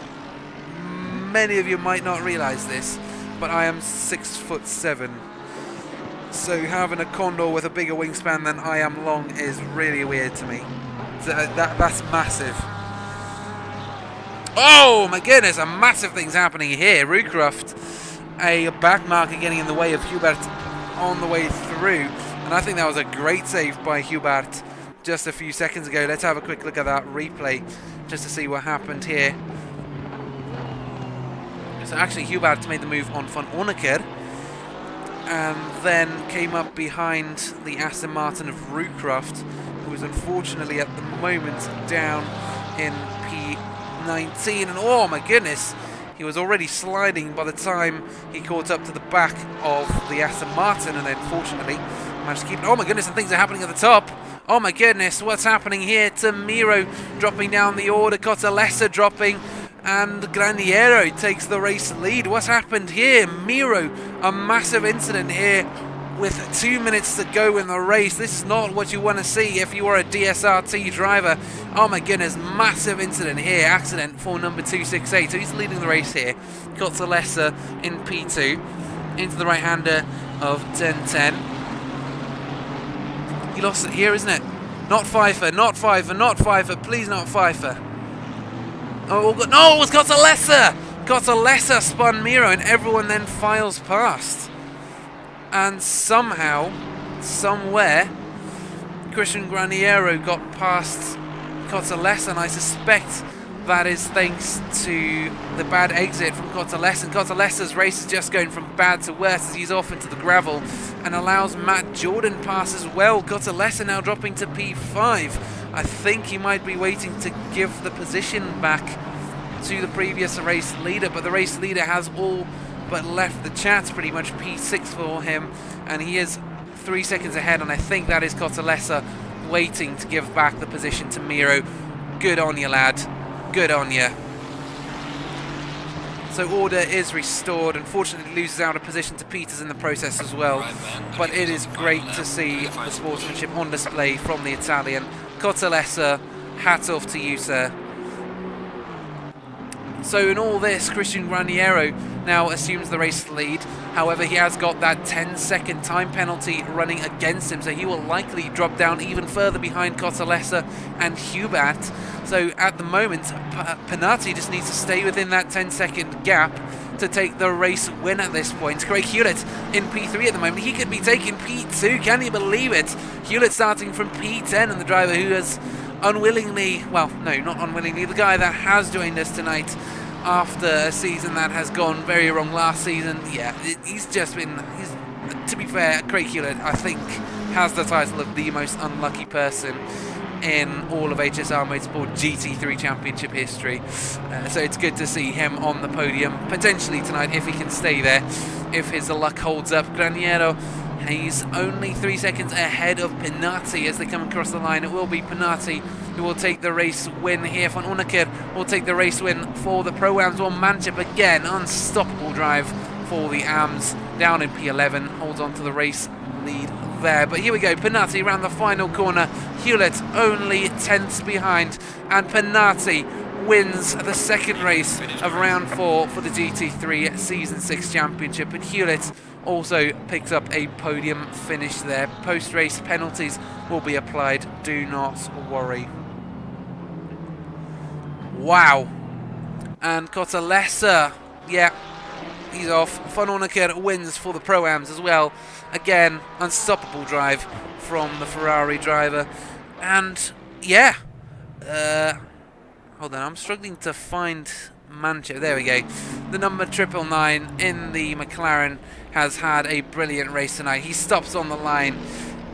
many of you might not realise this, but I am 6'7". So having a condor with a bigger wingspan than I am long is really weird to me. So that's massive. Oh my goodness, a massive thing's happening here. Roocroft, a back marker getting in the way of Hubert on the way through. And I think that was a great save by Hubert just a few seconds ago. Let's have a quick look at that replay just to see what happened here. So actually Hubert made the move on Van Onneker and then came up behind the Aston Martin of Roocroft, who was unfortunately at the moment down in P19. And oh my goodness, he was already sliding by the time he caught up to the back of the Aston Martin, and then fortunately managed to keep it. Oh my goodness, and things are happening at the top. Oh my goodness, what's happening here to Miro dropping down the order, Cotalessa dropping, and Graniero takes the race lead. What's happened here? Miro, a massive incident here with 2 minutes to go in the race. This is not what you want to see if you are a DSRT driver. Oh my goodness, massive incident here. Accident for number 268. So he's leading the race here. Cotalessa in P2 into the right-hander of 1010. He lost it here, isn't it? Not Pfeiffer, not Pfeiffer, not Pfeiffer. Please not Pfeiffer. Oh, no, it was Cotalessa! Cotalessa spun Miro and everyone then files past. And somehow, somewhere, Christian Graniero got past Cotalessa, and I suspect that is thanks to the bad exit from Cotalessa. And Cotalessa's race is just going from bad to worse as he's off into the gravel and allows Matt Jordan pass as well. Cotalessa now dropping to P5. I think he might be waiting to give the position back to the previous race leader, but the race leader has all but left the chat, pretty much P6 for him, and he is 3 seconds ahead, and I think that is Cotalessa waiting to give back the position to Miro. Good on you, lad. Good on you. So order is restored. Unfortunately loses out a position to Peters in the process as well, but it is great to see the sportsmanship on display from the Italian. Cotalessa, hats off to you, sir. So in all this, Christian Graniero now assumes the race lead. However, he has got that 10-second time penalty running against him, so he will likely drop down even further behind Cotalessa and Hubert. So at the moment, Penati just needs to stay within that 10-second gap to take the race win at this point. Craig Hewlett in P3 at the moment. He could be taking P2. Can you believe it? Hewlett starting from P10, and the driver who has unwillingly, well, no, not unwillingly, the guy that has joined us tonight after a season that has gone very wrong last season. Yeah, he's just been, to be fair, Craig Hewlett, I think, has the title of the most unlucky person in all of HSR Motorsport GT3 Championship history. So it's good to see him on the podium, potentially tonight, if he can stay there, if his luck holds up. Graniero, he's only 3 seconds ahead of Penati as they come across the line. It will be Penati who will take the race win here. Van Onneker will take the race win for the Pro-Ams. Well, Manchip again, unstoppable drive for the AMs down in P11, holds on to the race lead there. But here we go, Penati around the final corner. Hewlett only tenths behind, and Penati wins the second race of round 4 for the GT3 Season 6 Championship. And Hewlett also picks up a podium finish there. Post-race penalties will be applied, do not worry. Wow. And Cotalessa, yeah, he's off. Van Onneker wins for the Pro-Ams as well. Again, unstoppable drive from the Ferrari driver. And yeah, hold on, I'm struggling to find Manchip. There we go. The number 999 in the McLaren has had a brilliant race tonight. He stops on the line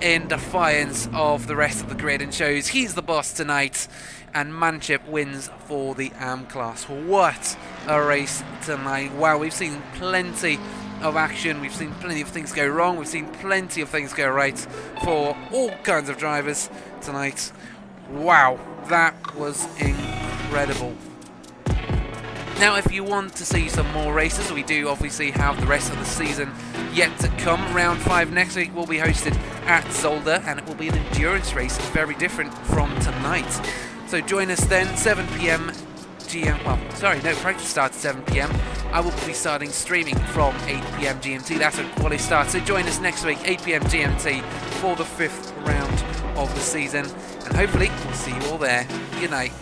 in defiance of the rest of the grid and shows he's the boss tonight, and Manship wins for the AM class. What a race tonight. Wow, we've seen plenty of action, we've seen plenty of things go wrong, we've seen plenty of things go right for all kinds of drivers tonight. Wow, that was incredible. Now, if you want to see some more races, we do obviously have the rest of the season yet to come. Round 5 next week will be hosted at Zolder, and it will be an endurance race, very different from tonight. So join us then, 7 PM GM. Well, sorry, no, practice starts at 7 PM. I will be starting streaming from 8 PM GMT. That's when quali starts. So join us next week, 8 PM GMT, for the 5th round of the season, and hopefully we'll see you all there. Good night.